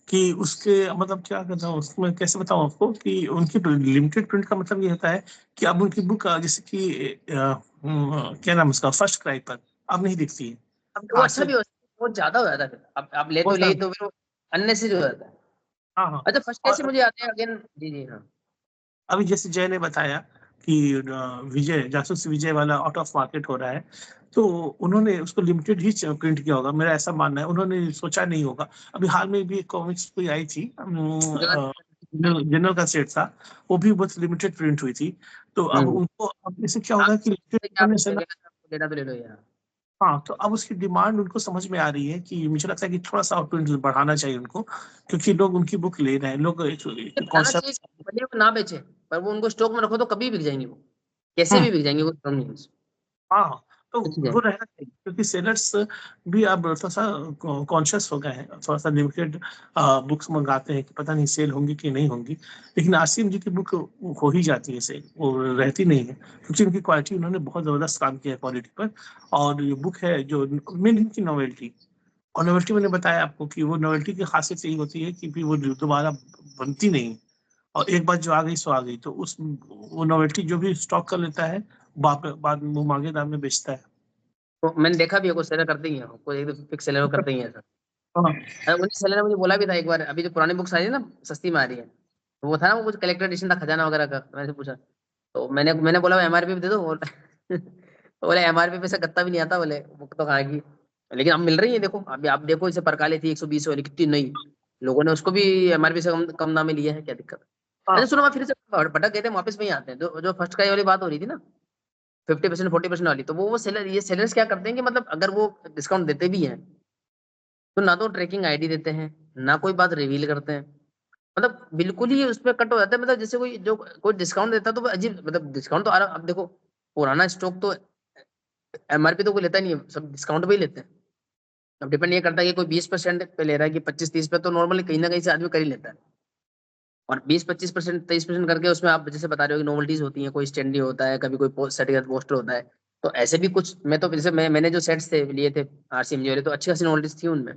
कि उसके मतलब क्या कहता हूँ उसमें, कैसे बताऊँ आपको कि उनकी लिमिटेड प्रिंट का मतलब ये होता है कि अब उनकी बुक जैसे कि क्या नाम है उसका, फर्स्ट क्राई पर अब नहीं दिखती है। अब वो आज अच्छा से भी हो, बहुत ज्यादा हो जाता है, फिर अब आप ले तो बहुत ले तो फिर अननेसेसरी हो जाता है। हाँ हाँ। अच्छा, फर्स्ट कैसे और मुझे आते हैं अगेन, जी जी हाँ। अभी जैसे जय ने बताया कि विजय, जासूस विजय वाला आउट ऑफ मार्केट हो रहा है, तो उन्होंने उसको लिमिटेड ही प्रिंट किया होगा, मेरा ऐसा मानना है। उन्होंने सोचा नहीं होगा। अभी हाल में भी एक कॉमिक्स कोई आई थी, जनरल का सेट था, वो भी बहुत लिमिटेड प्रिंट हुई थी। तो अब हम्म। उनको अब इससे क्या आप होगा कि लिमिटेड आप होने से ना, लेना तो ले लो यार। हाँ, तो अब उसकी डिमांड उनको समझ में आ रही है कि मुझे लगता है कि थोड़ा सा प्रिंट बढ़ाना चाहिए उनको, क्योंकि लोग उनकी बुक ले रहे हैं। लोग बताना चाहिए कॉन्सेप्ट। कि भले वो ना बेचे, पर वो उनको स्टॉक में रखो तो कभी बिक जाएंगे वो, कैसे भी बिक जाएंगे, वो प्रॉब्लम नहीं है उसमें, हाँ, तो बिक ही वो जाएंगे। रहना चाहिए, क्योंकि सेलर्स भी अब थोड़ा सा कॉन्शियस हो गए हैं, थोड़ा सा लिमिटेड बुक्स मंगाते हैं कि पता नहीं सेल होंगी कि नहीं होंगी। लेकिन आसिम जी की बुक हो ही जाती है सेल, वो रहती नहीं है, क्योंकि उनकी क्वालिटी, उन्होंने बहुत ज़बरदस्त काम किया है क्वालिटी पर। और ये बुक है जो मेन इनकी नॉवेल्टी, और नॉवेल्टी मैंने बताया आपको कि वो नॉवेल्टी की खासियत यही होती है कि फिर वो दोबारा बनती नहीं, और एक बार जो आ गई सो आ गई। तो उस वो नॉवेल्टी जो भी स्टॉक कर लेता है, बाद में वो मांगे दाम में बेचता है। तो मैंने देखा भी है, कुछ सेलर करते ही हैं, कोई एक फिक्स सेलर करते ही हैं सर। हाँ उन्हीं सेलर ने मुझे बोला भी था एक बार, अभी जो पुरानी बुक्स आई है ना, सस्ती में आ रही है, तो वो था ना, वो कुछ कलेक्टर एडिशन था, खजाना वगैरह का, मैंने पूछा, तो मैंने बोला एमआरपी पे दे दो, तो बोले एमआरपी पे से गत्ता भी नहीं आता, बोले बुक तो कहाँ की। लेकिन अब मिल रही है, देखो अभी आप देखो, इसे परकाली थी 120 वाली, कितनी नई, लोगों ने उसको भी एमआरपी से कम दाम में लिया है, क्या दिक्कत है? अच्छा सुनो, मैं फिर से भटक गए थे, वापस वहीं आते हैं। जो फर्स्ट का ये वाली बात हो रही थी ना, 50% 40% वाली, तो वो सेलर, ये सेलर्स क्या करते हैं कि मतलब अगर वो डिस्काउंट देते भी हैं तो ना तो ट्रैकिंग आईडी देते हैं, ना कोई बात रिवील करते हैं, मतलब बिल्कुल ही उसमें कट हो जाता है। मतलब जैसे कोई डिस्काउंट देता है तो वो अजीब, मतलब डिस्काउंट तो अब देखो, पुराना स्टॉक तो एमआरपी तो कोई लेता नहीं है, सब डिस्काउंट पे ही लेते हैं। अब डिपेंड ये करता है कि कोई 20% पे ले रहा है कि 25-30 पे, तो नॉर्मली कहीं ना कहीं से आदमी कर ही लेता है। और 20-25%, 23% करके उसमें आप जैसे बता रहे हो कि नोवेल्टीज होती हैं, कोई स्टैंडी होता है, कभी कोई सर्टिफिकेट पोस्टर होता है, तो ऐसे भी कुछ, मैं तो जैसे मैंने जो सेट्स थे लिए थे आरसीएमजी वाले, तो अच्छी खासी नोवेल्टीज थी उनमें।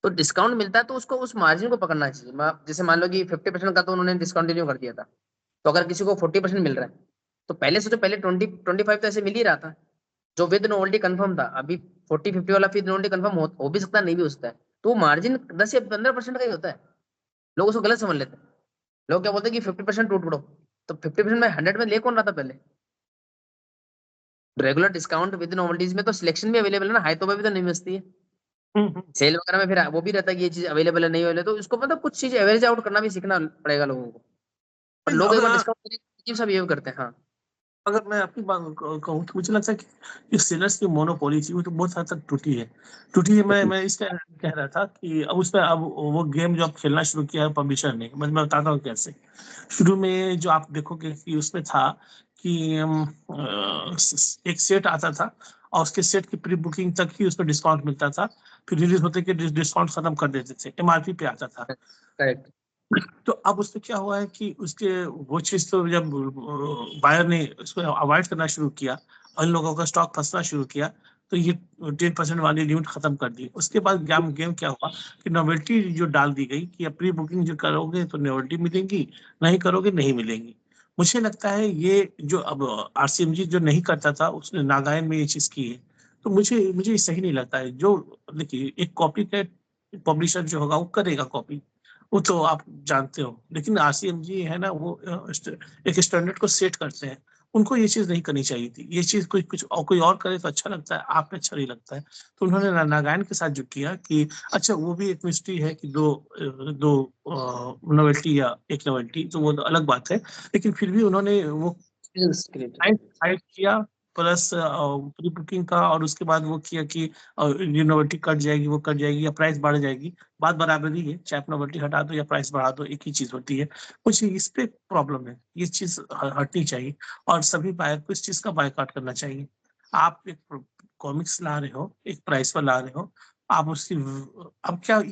तो डिस्काउंट मिलता है तो उसको, उस मार्जिन को पकड़ना चाहिए। जैसे मान लो कि 50% का तो उन्होंने डिस्कंटिन्यू कर दिया था, तो अगर किसी को 40% मिल रहा है तो पहले से, तो पहले 20-25 तो ऐसे मिल ही रहा था जो विद नोवेल्टी कंफर्म था। अभी 40-50 वाला विद नोवेल्टी कंफर्म हो भी सकता है, नहीं भी हो सकता है, तो वो मार्जिन 10 या 15% का ही होता है। लोग उसको गलत समझ लेते हैं। लोग क्या बोलते हैं कि 50% टूट पड़ो, तो 50% में 100 में ले कौन रहा था पहले? रेगुलर डिस्काउंट विद नोवेल्टीज में तो सिलेक्शन भी अवेलेबल है ना, हाई तो भी तो नहीं बचती है। सेल वगैरह में फिर वो भी रहता है कि ये चीज अवेलेबल है, नहीं अवेलेबल, तो इसको मतलब कुछ चीज एवरेज आउट करना भी सीखना पड़ेगा लोगों को। और लोग एक बार अगर डिस्काउंट अजीब सा बिहेव करते हैं। हाँ, अगर मैं अपनी बात कहूँ तो मुझे लगता है कि ये सेलर्स की मोनोपोली थी, वो तो बहुत हद तक टूटी है। मैं इसका कह रहा था कि अब उसमें, अब वो गेम जो अब खेलना शुरू किया है पब्लिशर ने, मैं बताता हूँ कैसे। शुरू में जो आप देखोगे कि उसमें था कि एक सेट आता था और उसके सेट की प्री बुकिंग तक ही उसमें डिस्काउंट मिलता था, फिर रिलीज होते के डिस्काउंट खत्म कर देते थे, एमआरपी पे आता था। करेक्ट। तो अब उसमें क्या हुआ है कि उसके वो चीज तो जब बायर ने उसको अवॉइड करना शुरू किया, उन लोगों का स्टॉक फंसना शुरू किया, तो ये 10% वाली लिमिट खत्म कर दी। उसके बाद गेम क्या हुआ कि नोवेल्टी जो डाल दी गई कि प्री बुकिंग जो करोगे तो नोवेल्टी मिलेंगी, नहीं करोगे नहीं मिलेंगी। मुझे लगता है ये जो अब आरसीएमजी जो नहीं करता था, उसने नागालैंड में ये चीज की है। तो मुझे मुझे ये सही नहीं लगता है। जो देखिए, एक कॉपी का पब्लिशर जो होगा वो करेगा कॉपी, वो तो आप जानते हो, लेकिन आरसीएमजी है ना, वो एक स्टैंडर्ड को सेट करते हैं। उनको ये चीज नहीं करनी चाहिए थी। ये चीज कोई और करे तो अच्छा लगता है, आप पे अच्छा नहीं लगता है। तो उन्होंने नागालैंड के साथ जो किया कि अच्छा, वो भी एक मिस्ट्री है कि दो नोवेल्टी या एक नोवेल्टी, तो वो तो अलग बात है, लेकिन फिर भी उन्होंने वो हाइड किया, प्लस प्री बुकिंग का, और उसके बाद वो किया कि ये नोवेल्टी कट जाएगी, वो कट जाएगी या प्राइस बढ़ जाएगी, बात बराबर ही है, चाहे आप नोवेल्टी हटा दो या प्राइस बढ़ा दो, एक ही चीज होती है। कुछ इस पे प्रॉब्लम है, ये चीज हटनी चाहिए और सभी बायर को इस चीज का बायकॉट करना चाहिए। आप एक कॉमिक्स ला रहे हो, एक प्राइस पर ला रहे हो, आप उसकी, अब क्या,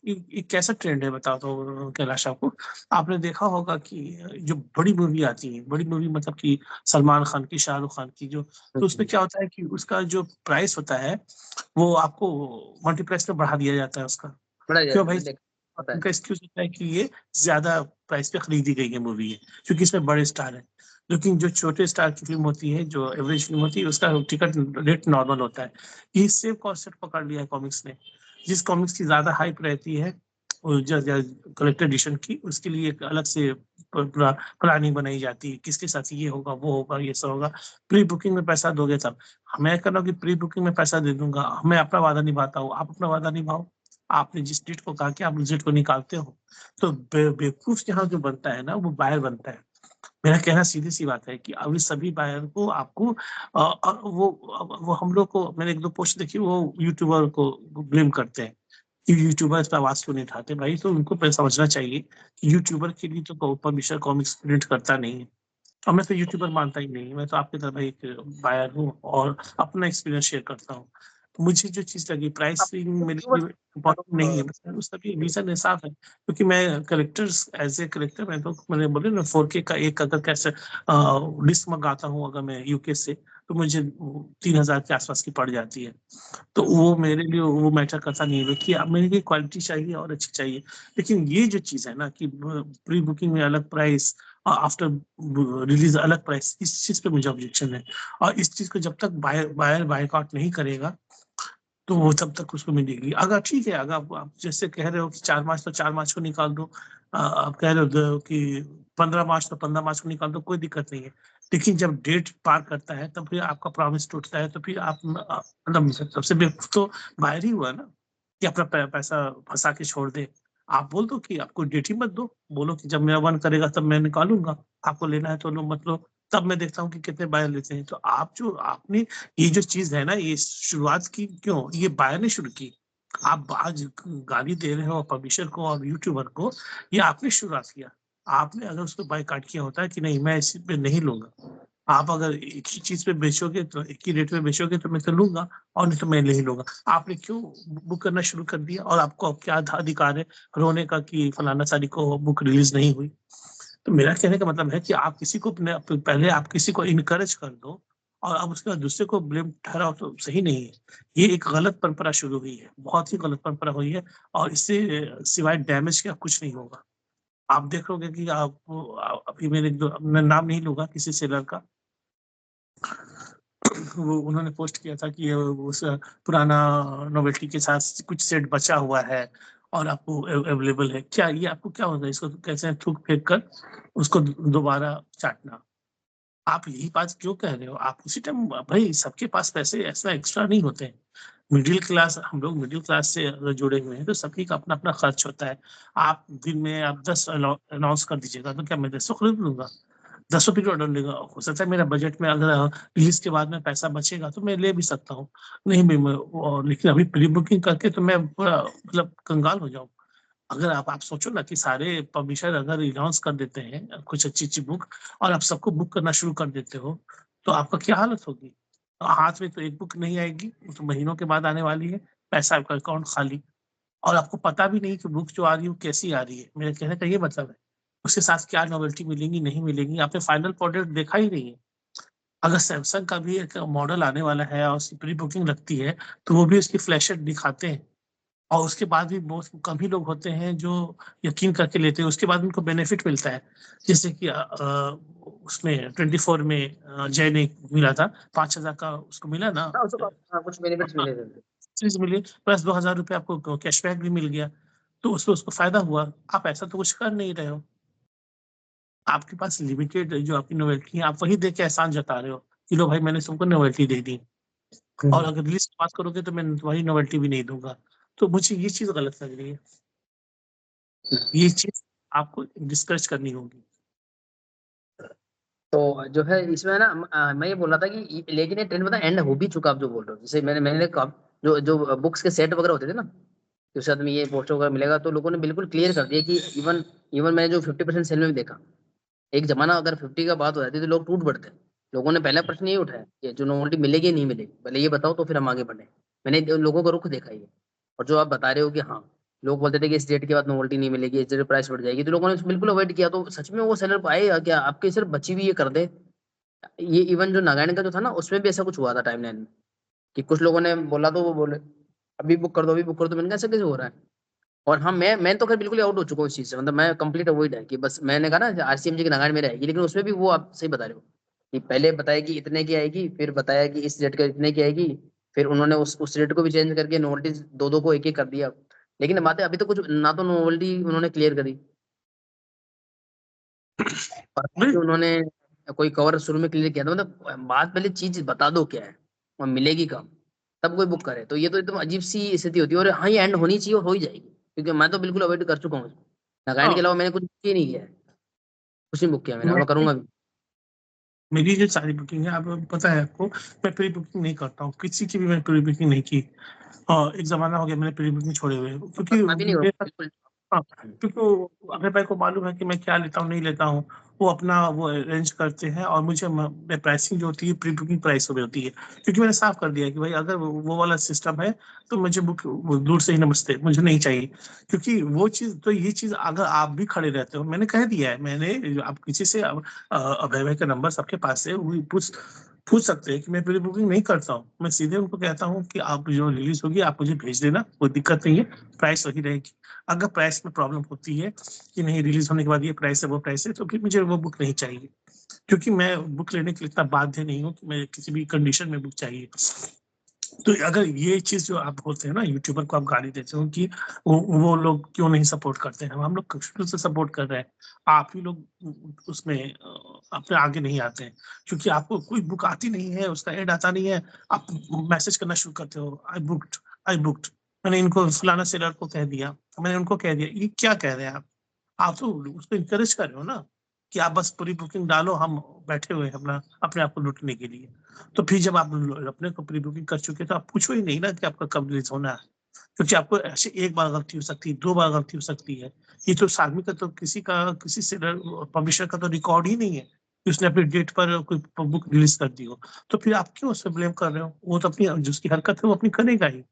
ये कैसा ट्रेंड है बताओ तो कैलाश आपको। आपने देखा होगा कि जो बड़ी मूवी आती है, बड़ी मूवी मतलब कि सलमान खान की, शाहरुख खान की, जो, तो उसमें क्या होता है कि उसका जो प्राइस होता है वो आपको मल्टीप्लेक्स में बढ़ा दिया जाता है उसका। बड़ा क्यों भाई? होता है। उनका एक्सक्यूज होता है कि ये ज्यादा प्राइस पे खरीदी गई है मूवी है, क्योंकि इसमें बड़े स्टार है। लेकिन जो छोटे स्टार की फिल्म होती है, जो एवरेज फिल्म होती है, उसका टिकट रेट नॉर्मल होता है। ये सेम कॉन्सेप्ट पकड़ लिया है कॉमिक्स ने। जिस कॉमिक्स की ज्यादा हाइप रहती है, कलेक्टर एडिशन की, उसके लिए एक अलग से प्लानिंग बनाई जाती है, किसके साथ ये होगा, वो होगा, ये सब होगा। प्री बुकिंग में पैसा दोगे तब। मैं कह रहा हूँ कि प्री बुकिंग में पैसा दे दूंगा, मैं अपना वादा निभाता हूँ, आप अपना वादा निभाओ। आपने जिस डेट को कहा कि आप उस डेट को निकालते हो, तो बेवकूफ यहाँ जो बनता है ना, वो बायर बनता है। मेरा कहना सीधी सी बात है कि अभी सभी बायर को आपको वो हम लोग को, मैंने एक दो पोस्ट देखी, वो यूट्यूबर को ब्लेम करते हैं कि यूट्यूबर इस पर आवाज क्यों नहीं उठाते। भाई, तो उनको पहले समझना चाहिए कि यूट्यूबर के लिए तो पब्लिशर कॉमिक्स प्रिंट करता नहीं है। और मैं तो यूट्यूबर मानता ही नहीं, मैं तो आपकी तरह एक बायर हूँ और अपना एक्सपीरियंस शेयर करता हूँ। मुझे जो चीज लगी, प्राइसिंग मेरे लिए इम्पोर्टेंट नहीं है, बस उसका भी रीजन है, साफ है, क्योंकि मैं कलेक्टर्स, एज ए कलेक्टर, मैं तो, मैंने बोले ना, 4K का एक अगर कैसे डिस्क मंगाता हूँ अगर मैं यूके से, तो मुझे 3,000 के आसपास की पड़ जाती है। तो वो मेरे लिए वो मैटर करता नहीं है कि अब मेरे लिए क्वालिटी चाहिए और अच्छी चाहिए। लेकिन ये जो चीज है ना कि प्री बुकिंग में अलग प्राइस और आफ्टर रिलीज अलग प्राइस, इस चीज पे मुझे ऑब्जेक्शन है। और इस चीज को जब तक बायर बायकॉट नहीं करेगा, तो वो तब तक उसको मिलेगी। अगर ठीक है, अगर आप जैसे कह रहे हो कि 4 मार्च तो 4 मार्च को निकाल दो, आप कह रहे हो कि 15 मार्च तो 15 मार्च को निकाल दो, कोई दिक्कत नहीं है। लेकिन जब डेट पार करता है, तब फिर आपका प्रॉमिस टूटता है, तो फिर आप मतलब सबसे बेवकूफ तो बाहर ही हुआ ना, कि अपना पैसा फंसा के छोड़ दे। आप बोल दो कि आपको डेट ही मत दो, बोलो कि जब मेरा मन करेगा तब मैं निकालूंगा, आपको लेना है तो लो मत लो, तब मैं देखता हूँ कि कितने बायर लेते हैं। तो आप जो आपने ये जो चीज है ना, ये शुरुआत की क्यों, ये बायर ने शुरू की। आप आज गाली दे रहे हो पब्लिशर को और यूट्यूबर को, ये आपने शुरुआत किया। आपने अगर उसको बायकॉट किया होता है कि नहीं मैं इस पे नहीं लूंगा, आप अगर एक ही चीज पे बेचोगे तो एक ही रेट में बेचोगे तो मैं तो लूंगा, और नहीं तो मैं नहीं लूंगा। आपने क्यों बुक करना शुरू कर दिया, और आपको अब क्या अधिकार है रोने का कि फलाना तारीख को बुक रिलीज नहीं हुई। तो मेरा कहने का मतलब है कि आप किसी को पहले आप किसी को इनकरेज कर दो, और अब उसके बाद दूसरे को ब्लेम ठहराओ, तो सही नहीं है। ये एक गलत परंपरा शुरू हुई है, बहुत ही गलत परंपरा हुई है, और इससे सिवाय डैमेज के कुछ नहीं होगा। आप देखोगे कि आप अभी मेरे मैं नाम नहीं लूंगा किसी सेलर का, वो उन्होंने पोस्ट किया था कि उस पुराना नोवेल्टी के साथ कुछ सेट बचा हुआ है और आपको अवेलेबल है। क्या ये आपको क्या होगा, इसको कैसे थूक फेंक कर उसको दोबारा चाटना। आप यही बात क्यों कह रहे हो, आप उसी टाइम भाई सबके पास पैसे ऐसा एक्स्ट्रा नहीं होते हैं। मिडिल क्लास, हम लोग मिडिल क्लास से अगर जुड़े हुए हैं तो सभी का अपना अपना खर्च होता है। आप दिन में आप 10 अनाउंस कर दीजिएगा तो क्या मैं 10 खरीद लूंगा, 10 की ऑर्डर लेगा। हो सकता है मेरा बजट में अगर रिलीज के बाद में पैसा बचेगा तो मैं ले भी सकता हूँ, नहीं भी मैं लेकिन अभी प्री बुकिंग करके तो मैं पूरा मतलब कंगाल हो जाऊँ। अगर आप सोचो ना कि सारे पब्लिशर अगर अनाउंस कर देते हैं कुछ अच्छी अच्छी बुक, और आप सबको बुक करना शुरू कर देते हो, तो आपका क्या हालत होगी। हाथ में तो एक बुक नहीं आएगी, वो तो महीनों के बाद आने वाली है, पैसा आपका अकाउंट खाली, और आपको पता भी नहीं कि बुक जो आ रही है वो कैसी आ रही है। मेरे कहने का ये मतलब है, उसके साथ क्या नॉवेल्टी मिलेंगी नहीं मिलेंगी, आपने फाइनल प्रोडक्ट देखा ही नहीं है। अगर सैमसंग का भी एक मॉडल आने वाला है और उसकी प्री बुकिंग लगती है, तो वो भी उसकी फ्लैशेट दिखाते हैं, और उसके बाद भी बहुत कम ही लोग होते हैं जो यकीन करके लेते हैं, उसके बाद उनको बेनिफिट मिलता है। जैसे कि उसमें 24 में जय ने मिला था 5,000 का, उसको मिला ना, हाँ, उसको हाँ, कुछ बेनिफिट्स मिले थे। चीज मिली, प्लस 2,000 रुपये आपको कैशबैक भी मिल गया, तो उसको उसको फायदा हुआ। आप ऐसा तो कुछ कर नहीं रहे हो, आपके पास लिमिटेड जो आपकी नॉवेल्टी है, आप वही देख के एहसान जता रहे हो कि लो भाई मैंने तुमको नॉवेल्टी दे दी, और अगर लिस्ट पास करोगे तो मैं वही नॉवेल्टी भी नहीं दूंगा। तो मुझे ये चीज गलत लग रही है, ये चीज आपको डिस्कस करनी होगी। तो जो है इसमें ना मैं ये बोल रहा था कि लेकिन ये ट्रेंड पता एंड हो भी चुका, आप जो बोल रहे हो। जैसे मैंने जो जो बुक्स के सेट वगैरह होते थे ना, तो साथ में ये पोस्टर वगैरह मिलेगा, तो लोगों ने बिल्कुल क्लियर कर दिया कि इवन इवन मैंने जो 50% सेल में भी देखा। एक जमाना अगर 50 का बात हो जाती तो लोग टूट पड़ते। लोगों ने पहला प्रश्न ये उठाया कि जो नॉवेल्टी मिलेगी नहीं मिलेगी, पहले ये बताओ तो फिर हम आगे बढ़े। मैंने लोगों का रुख देखा ये। और जो आप बता रहे हो कि हाँ, लोग बोलते थे कि इस डेट के बाद नॉवेल्टी नहीं मिलेगी, इस डेट प्राइस बढ़ जाएगी, तो लोगों ने बिल्कुल अवॉइड किया। तो सच में वो सेलर आए क्या आपके सिर्फ बची हुई ये कर दे। ये इवन जो नागालैंड का जो था ना, उसमें भी ऐसा कुछ हुआ था टाइमलाइन में, कि कुछ लोगों ने बोला तो वो बोले अभी बुक कर दो अभी बुक कर दो। मैंने कहा ऐसा कैसे हो रहा है। और हाँ, मैं तो खैर बिल्कुल आउट हो चुका हूँ इस चीज से, मतलब मैं कंप्लीट अवॉइड है कि बस मैंने कहा ना आरसीएमजी की नागालैंड में रहेगी, लेकिन उसमें भी वो आप सही बता रहे हो कि पहले बताया कि इतने की आएगी, फिर बताया कि इस रेट का इतने की आएगी, फिर उन्होंने उस रेट को भी चेंज करके नोवेल्टी दो दो को एक एक कर दिया। लेकिन बात है अभी तो कुछ ना तो नोवेल्टी उन्होंने क्लियर करी, और ना ही नहीं, उन्होंने कोई कवर शुरू में क्लियर किया था। मतलब बात पहले चीज बता दो क्या है और मिलेगी कब, तब कोई बुक करे। तो ये तो एकदम अजीब सी स्थिति होती है। और हाँ, ये एंड होनी चाहिए और हो ही जाएगी, क्योंकि मैं तो बिल्कुल अवॉइड कर चुका हूँ इसको। नागालैंड के हाँ, अलावा मैंने कुछ बुक ही नहीं किया है, कुछ नहीं बुक किया मैंने, और मैं मैं करूंगा भी। मेरी जो सारी बुकिंग है, आप पता है आपको, मैं प्री बुकिंग नहीं करता हूँ, किसी की भी मैं प्री बुकिंग नहीं की। हाँ, एक जमाना हो गया मैंने प्री बुकिंग छोड़े हुए, क्योंकि मैं भी नहीं मेरे करूंगा साथ, बिल्कुल। हाँ, क्योंकि अगर भाई को मालूम है कि मैं क्या लेता हूँ नहीं लेता हूँ, वो अपना वो अरेंज करते हैं, और मुझे प्राइसिंग जो होती है प्री बुकिंग प्राइस हो होती है। क्योंकि मैंने साफ कर दिया है कि भाई अगर वो वाला सिस्टम है तो मुझे बुक दूर से ही नमस्ते, मुझे नहीं चाहिए। क्योंकि वो चीज तो ये चीज अगर आप भी खड़े रहते हो, मैंने कह दिया है, मैंने आप किसी से अभय भाई का नंबर सबके पास है, वो पूछ पूछ सकते हैं कि मैं प्री बुकिंग नहीं करता हूँ। मैं सीधे उनको कहता हूँ कि आप जो रिलीज होगी आप मुझे भेज देना, कोई दिक्कत नहीं है, प्राइस वही रहेगी। अगर प्राइस में प्रॉब्लम होती है कि नहीं रिलीज होने के बाद ये प्राइस है वो प्राइस है, तो फिर मुझे वो बुक नहीं चाहिए। क्योंकि मैं बुक लेने के लिए इतना बाध्य नहीं हूँ कि मैं किसी भी कंडीशन में बुक चाहिए। तो अगर ये चीज जो आप बोलते हैं ना, यूट्यूबर को आप गाली देते हो कि वो लोग क्यों नहीं सपोर्ट करते हैं, हम लोग शुरू से सपोर्ट कर रहे हैं। आप ही लोग उसमें अपने आगे नहीं आते हैं, क्योंकि आपको कोई बुक आती नहीं है, उसका एड आता नहीं है, आप मैसेज करना शुरू करते हो, आई बुक्ड आई बुक्ड। मैंने इनको फलाना सेलर को कह दिया, मैंने उनको कह दिया, ये क्या कह रहे हैं आप तो उसको इंकरेज कर रहे हो ना कि आप बस पूरी बुकिंग डालो, हम बैठे हुए हैं अपना अपने आप को लूटने के लिए। तो फिर जब आप अपने को प्री बुकिंग कर चुके तो आप पूछो ही नहीं ना कि आपका कब रिलीज होना है, क्योंकि आपको ऐसे एक बार गलती हो सकती है, 2 बार गलती हो सकती है। ये तो उस आदमी का तो किसी सेलर पब्लिशर का तो रिकॉर्ड ही नहीं है कि उसने अपनी डेट पर कोई बुक रिलीज कर दी हो। तो फिर आप क्यों उस पर ब्लेम कर रहे हो? वो तो अपनी जिसकी हरकत है वो अपनी करेगा ही।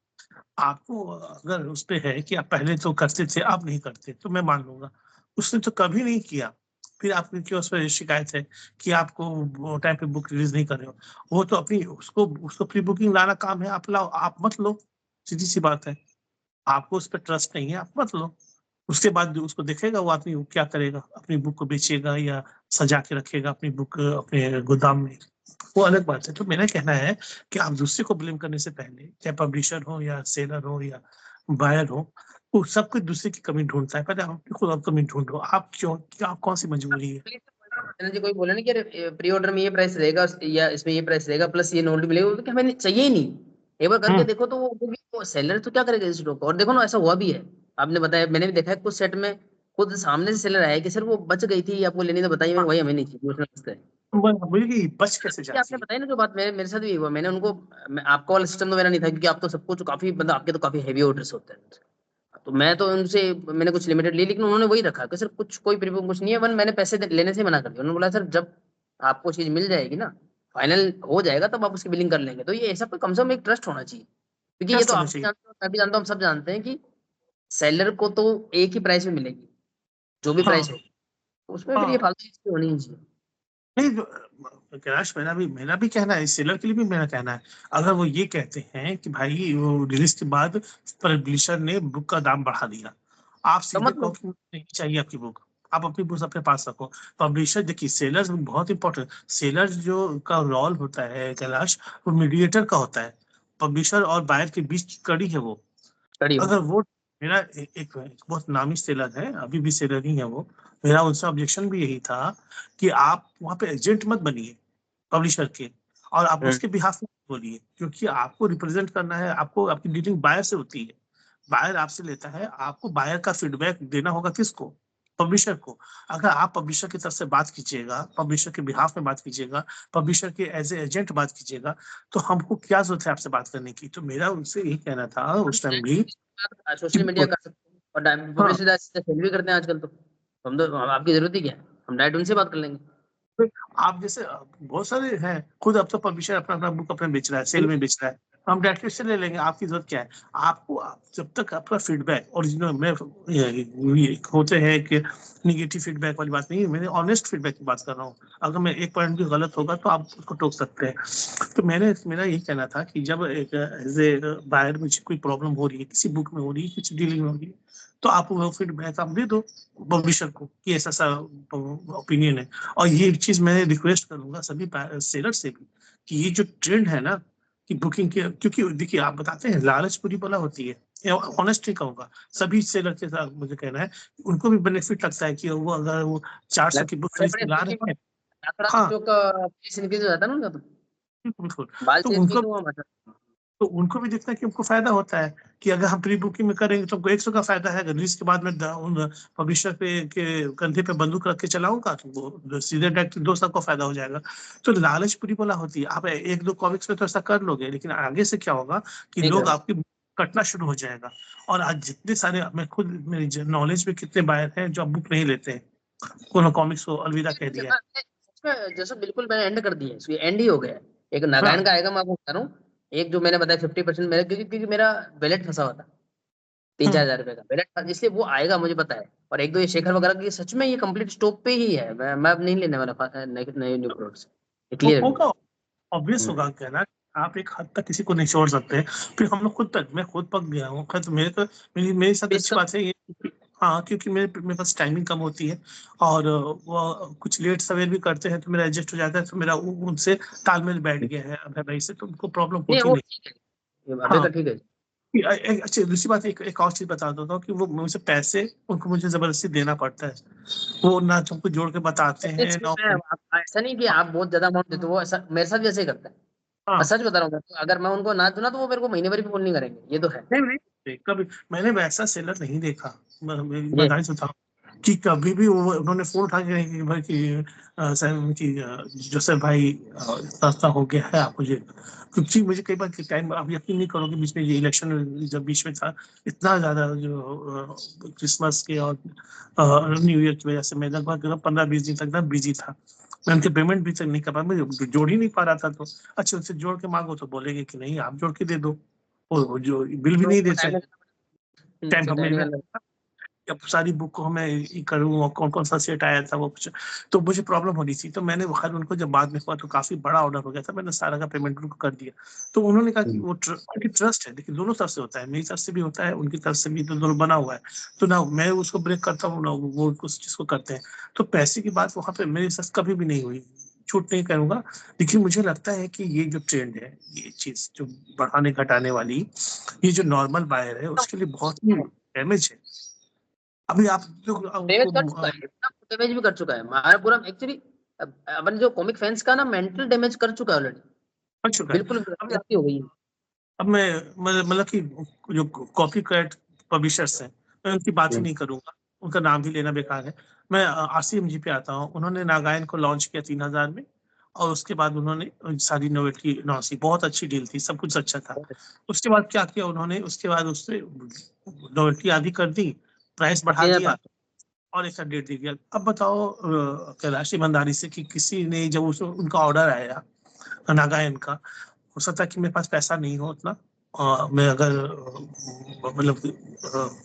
आपको अगर उस पे है कि आप पहले तो करते थे, आप नहीं करते, तो मैं मान लूंगा। उसने तो कभी नहीं किया, फिर आपकी क्यों उस पर शिकायत है कि आपको टाइम पे बुक रिलीज नहीं कर रहे हो? वो तो अपनी उसको उसको प्री बुकिंग लाना काम है, आप लाओ, आप मत लो, सीधी सी बात है। आपको उस पर ट्रस्ट नहीं है, आप मत लो। उसके बाद जो उसको देखेगा वो आदमी, वो क्या करेगा, अपनी बुक को बेचेगा या सजा के रखेगा अपनी बुक अपने गोदाम में, वो अलग बात है। तो मेरा कहना है कि आप दूसरे को ब्लेम करने से पहले, चाहे पब्लिशर हो या सेलर हो या बायर हो, वो सब कुछ दूसरे की कमी ढूंढता है, पहले आप खुद आप कमी ढूंढो। आप क्यों, क्या कौन सी मजबूरी है? जी कोई बोले ना कि अरे प्री ऑर्डर में ये प्राइस रहेगा या इसमें ये प्राइस रहेगा प्लस ये नोट मिलेगा, तो क्या हमें चाहिए ही नहीं। एक बार करके हम्म देखो तो वो सेलर तो क्या करेगा इस स्टॉक को। और देखो ना ऐसा हुआ भी है, आपने बताया, मैंने भी देखा है कुछ सेट में खुद सामने से सेलर आया कि सर वो बच गई थी, आपको लेनी तो बताइए, हाँ, भाई हमें नहीं चाहिए, उसने बचता है। मुझे बच कैसे ये आपने जाती है? बताया ना जो बात, मेरे साथ भी हुआ, मैंने उनको, आपका वाला सिस्टम तो मेरा नहीं था क्योंकि आप तो सब कुछ काफी मतलब आपके तो काफी हैवी ऑर्डर्स होते हैं। तो मैं तो उनसे मैंने कुछ लिमिटेड ली, लेकिन उन्होंने वही रखा कि सर कुछ कोई प्रीमियम कुछ नहीं है। वन मैंने पैसे लेने से मना कर दिया, उन्होंने बोला सर जब आपको चीज मिल जाएगी ना, फाइनल हो जाएगा, तब आप उसकी बिलिंग कर लेंगे। तो ये ऐसा कोई कम से कम एक ट्रस्ट होना चाहिए, क्योंकि ये ट्रस्ट तो होना आप भी चाहिए। जानते हो, मैं भी जानता हूँ, हम सब जानते हैं कि सेलर को तो एक ही प्राइस में मिलेगी, जो भी प्राइस हाँ हो, उसमें फिर ये हाँ, फालतू चीज होनी ही चाहिए। नहीं कैलाश, मेरा भी कहना है, सेलर के लिए भी मेरा कहना है। अगर वो ये कहते हैं कि भाई वो रिलीज के बाद पब्लिशर ने बुक का दाम बढ़ा दिया, आप तो सीधे कहो मतलब कि मुझे नहीं चाहिए आपकी बुक, आप अपनी बुक अपने पास रखो। पब्लिशर, देखिए सेलर बहुत इंपॉर्टेंट, सेलर जो का रोल होता है कैलाश, वो मीडिएटर का होता है, पब्लिशर और बायर के बीच की कड़ी है वो। कड़ी हो। अगर वो, मेरा एक बहुत नामी सेलर है, अभी भी सेलर ही है वो, मेरा उनसे ऑब्जेक्शन भी यही था कि आप वहाँ पे एजेंट मत बनिए पब्लिशर के, और आप हम्म। उसके बिहाफ में बोलिए, क्योंकि आपको रिप्रेजेंट करना है, आपको आपकी डीलिंग बायर से होती है, बायर आपसे लेता है, आपको बायर का फीडबैक देना होगा किसको? पब्लिशर को। अगर आप पब्लिशर की तरफ से बात कीजिएगा, पब्लिशर के बिहाफ में बात कीजिएगा, पब्लिशर के एज ए एजेंट बात कीजिएगा, तो हमको क्या जरूरत है आपसे बात करने की? तो मेरा उनसे यही कहना था उस टाइम भी कि सोशल मीडिया कर सकते हैं और हाँ, पब्लिसिटी सेल भी करते हैं आजकल तो। हम तो आपकी जरूरत ही क्या है, हम डायरेक्ट उनसे बात कर लेंगे। आप जैसे बहुत सारे हैं, खुद अब तो पब्लिशर अपना अपना बुक अपना बेच रहा है, सेल में बेच रहा है, हम डायरेक्टली से ले लेंगे, आपकी जरूरत क्या है? आपको जब तक आपका फीडबैक ओरिजिनल में होते हैं कि निगेटिव फीडबैक वाली बात नहीं है, मैंने ऑनेस्ट फीडबैक की बात कर रहा हूँ। अगर मैं एक पॉइंट भी गलत होगा तो आप उसको टोक सकते हैं। तो मेरा यही कहना था कि जब एक एज ए बायर मुझे कोई प्रॉब्लम हो रही है, किसी बुक में हो रही है, किसी डीलिंग में हो रही है, तो आप वो फीडबैक आप दे दो पब्लिशर को कि ऐसा सा ओपिनियन है। और ये चीज मैं रिक्वेस्ट करूंगा सभी सेलर से भी कि ये जो ट्रेंड है ना कि बुकिंग के, क्योंकि देखिए आप बताते हैं लालच पूरी बला होती है, ऑनेस्टली कहूंगा, सभी सेलर के साथ मुझे कहना है, उनको भी बेनिफिट लगता है कि वो अगर वो 400 की बुक बड़े खरीद बड़े के ला स्टोर रहे हैं। की थोड़ा हाँ स्टॉक का प्राइस इंक्रीज हो जाता है ना उनका, तो बिल्कुल। बाल तो चेंज भी उनको तो हुआ मतलब। तो उनको भी दिखता है कि उनको फायदा होता है कि अगर हम प्री बुकिंग में करेंगे तो हमको 100 का फायदा है, रिलीज के बाद में उन पब्लिशर पे के कंधे पे बंदूक रख के चलाऊंगा तो वो सीधे डायरेक्ट 200 का फायदा हो जाएगा। तो लालच पूरी बोला होती है, आप एक दो कॉमिक्स में तो ऐसा कर लोगे, लेकिन आगे से क्या होगा कि ठीक लोग है। आपकी कटना शुरू हो जाएगा। और आज जितने सारे, मैं खुद मेरी नॉलेज में कितने बायर हैं जो अब बुक नहीं लेते हैं, कोनो कॉमिक्स को अलविदा कह दिया है। जैसा बिल्कुल मैंने एंड कर दिया है, इसलिए एंड ही हो गया है। एक नागालैंड हाँ का आएगा, मैं आपको बता रहा हूँ। एक जो मैंने बताया 50% मेरा, क्योंकि मेरा वैलेट फंसा हुआ था, तीन चार हम्म, हजार रुपए का वैलेट, इसलिए वो आएगा मुझे पता है। और एक दो ये शेखर वगैरह की सच में ये कंप्लीट स्टॉक पे ही है, मैं अब नहीं लेने वाला नए न्यू प्रोडक्ट्स, वो क्लियर है। होगा, ऑब्वियस हम्म। होगा कहना। आप एक हद तक किसी को नहीं छोड़ सकते, फिर हम लोग खुद तक, मैं खुद पक गया हूँ खैर, तो मेरे को मेरे साथ अच्छी इसका बात है ये हाँ, क्योंकि मेरे पास टाइमिंग कम होती है, और वो कुछ लेट सवेर भी करते हैं तो मेरा एडजस्ट हो जाता है, तो मेरा उनसे तालमेल बैठ गया है अभय भाई से, तो उनको प्रॉब्लम नहीं होती वो नहीं। ठीक है, ये अबे हाँ, का ठीक है। अच्छा दूसरी बात, एक और चीज बता देता हूँ कि वो मुझे पैसे उनको मुझे जबरदस्ती देना पड़ता है, वो ना तुमको जोड़ के बताते हैं ना। ऐसा नहीं कि आप बहुत ज्यादा अमाउंट देते हो, वो ऐसा मेरे साथ भी ऐसे ही करता है। हाँ मैं सच बता रहा हूँ, अगर मैं उनको ना दूं ना तो वो मेरे को महीने भर भी फोन नहीं करेंगे, ये तो है। नहीं, कभी मैंने वैसा सेलर नहीं देखा। मैं ये ईमानदारी से बताऊं कि कभी भी उन्होंने फोन उठा के कि भाई कि सर कि जोसेफ भाई सस्ता हो गया है, आप मुझे, क्योंकि मुझे कई बार टाइम, आप यकीन नहीं करोगे, बीच में ये इलेक्शन जब बीच में था, इतना ज्यादा जो क्रिसमस के और न्यू ईयर की वजह से मैं लगभग 15-20 दिन तक ना बिजी था। मैं उनके पेमेंट भी तक नहीं कर पाया, मैं जोड़ ही नहीं पा रहा था। तो अच्छा, उनसे जोड़ के मांगो तो बोलेंगे कि नहीं, आप जोड़ के दे दो। वो जो बिल भी तो नहीं दे टाइम, सकते, टाइम हमें टाइम अब सारी बुक को मैं ये करूँ और कौन कौन सा सेट आया था वो कुछ, तो मुझे प्रॉब्लम हो रही थी। तो मैंने खैर उनको जब बाद में हुआ तो काफी बड़ा ऑर्डर हो गया था, मैंने सारा का पेमेंट उनको कर दिया। तो उन्होंने कहा कि वो उनकी ट्रस्ट है, देखिए दोनों तरफ से होता है, मेरी तरफ से भी होता है, उनकी तरफ से भी, तो दोनों बना हुआ है। तो ना मैं उसको ब्रेक करता हूँ ना वो उस चीज को करते हैं। तो पैसे की बात वहां पे मेरे साथ कभी भी नहीं हुई, छूट नहीं करूंगा। लेकिन मुझे लगता है कि ये जो ट्रेंड है, ये चीज जो बढ़ाने घटाने वाली, ये जो नॉर्मल बायर है उसके लिए बहुत ही डैमेज है। अभी आप जो डैमेज आपको कर चुका है, इतना डैमेज भी कर चुका है हमारा पूरा एक्चुअली। अपन जो कॉमिक फैंस का ना मेंटल डैमेज कर चुका है ऑलरेडी, बन चुका है। बिल्कुल अब गलती हो गई है। अब मैं मतलब कि जो कॉपी कैट पब्लिशर्स हैं, मैं उनकी बात ही नहीं करूंगा, उनका नाम भी लेना बेकार है। मैं RCMG पे आता हूँ। उन्होंने नागायन को लॉन्च किया 3000 में, और उसके बाद उन्होंने सारी नोवेल्टी लॉन्च की, बहुत अच्छी डील थी, सब कुछ अच्छा था। उसके बाद क्या किया उन्होंने, उसके बाद उससे नोवेल्टी आधी कर दी, प्राइस बढ़ा दिया 3500। और एक डेट दे दिया। अब बताओ कैलाश ईमानदारी से कि किसी ने जब उनका ऑर्डर आया नागायन का, हो सकता है कि मेरे पास पैसा नहीं हो उतना, मैं अगर मतलब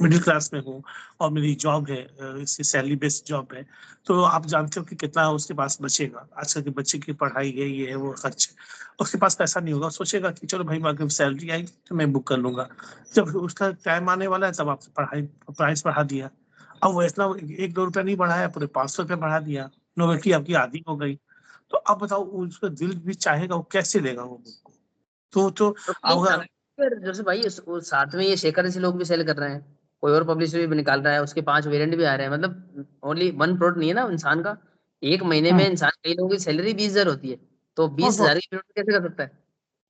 मिडिल क्लास में हूँ और मेरी जॉब है, इसकी सैलरी बेस्ड जॉब है, तो आप जानते हो कि कितना उसके पास बचेगा। आजकल के बच्चे की पढ़ाई है, ये है, वो खर्च, उसके पास पैसा नहीं होगा, सोचेगा कि चलो भाई अगर सैलरी आई तो मैं बुक कर लूंगा। जब उसका टाइम आने वाला है तब आप पढ़ाई प्राइस बढ़ा दिया। अब वो इतना 1-2 रुपया नहीं बढ़ाया, पूरे 500 रुपया बढ़ा दिया, नोवेल्टी आपकी आधी हो गई। तो अब बताओ उसका दिल भी चाहेगा, वो कैसे लेगा वो बुक को? तो तो नहीं अगर फिर जैसे भाई साथ में ये शेखर जैसे लोग भी सेल कर रहे हैं, कोई और पब्लिशर भी निकाल रहा है, उसके 5 वेरिएंट भी आ रहे हैं, मतलब ओनली वन प्रोडक्ट नहीं है ना इंसान का। एक महीने में इंसान, कई लोगों की सैलरी 20,000 होती है, तो बहुत 20,000 की प्रोडक्ट कैसे कर सकता है?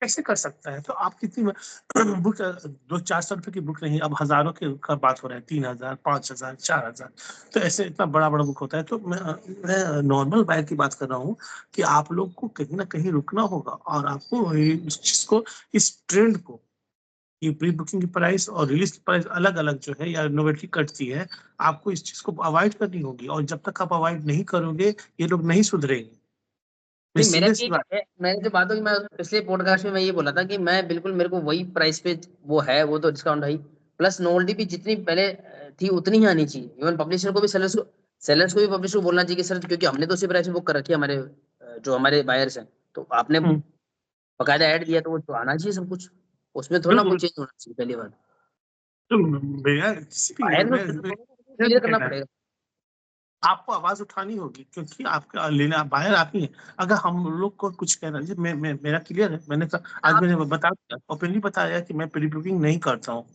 कैसे कर सकता है? तो आप कितनी बुक, 200-400 रुपए की बुक नहीं, अब हजारों के का बात हो रहा है, 3,000, 5,000, 4,000। तो ऐसे इतना बड़ा बड़ा बुक होता है। तो मैं नॉर्मल बायर की बात कर रहा हूँ कि आप लोग को कहीं ना कहीं रुकना होगा, और आपको इस चीज को, इस ट्रेंड को, ये प्री बुकिंग की प्राइस और रिलीज की प्राइस अलग अलग जो है या नोवेल्टी कटती है, आपको इस चीज को अवॉइड करनी होगी। और जब तक आप अवॉइड नहीं करोगे, ये लोग नहीं सुधरेंगे। मैं नहीं, मेरा सीधे भी सी क्या बात। है, मैंने जो बात होगी, मैं पिछले पॉडकास्ट में मैं ये बोला था कि मैं बिल्कुल, मेरे को वही प्राइस पे वो है, वो तो डिस्काउंट है, प्लस नोवेल्टी भी जितनी पहले थी उतनी ही आनी चाहिए। इवन पब्लिशर को भी, सेलर्स को भी पब्लिशर को बोलना चाहिए कि सर, क्योंकि हमने तो उसी प्राइस में बुक कर रखी है, हमारे जो हमारे बायर्स हैं, तो आपने हम्म, बकायदा ऐड दिया तो वो तो आना चाहिए सब कुछ, उसमें थोड़ा ना बिल्कुल कुछ चेंज होना चाहिए पहली बात। तो मेरा किसी भी बायर मैं को मेरा क्लियर भी करना कहना है, पड़ेगा। आपको आवाज उठानी होगी, क्योंकि आपका लेना बाहर आप ही है। अगर हम लोग को कुछ कहना है, मेरा क्लियर है, मैंने कहा, आज आप मैंने बता दिया, ओपनली बताया कि मैं प्री बुकिंग नहीं करता हूँ।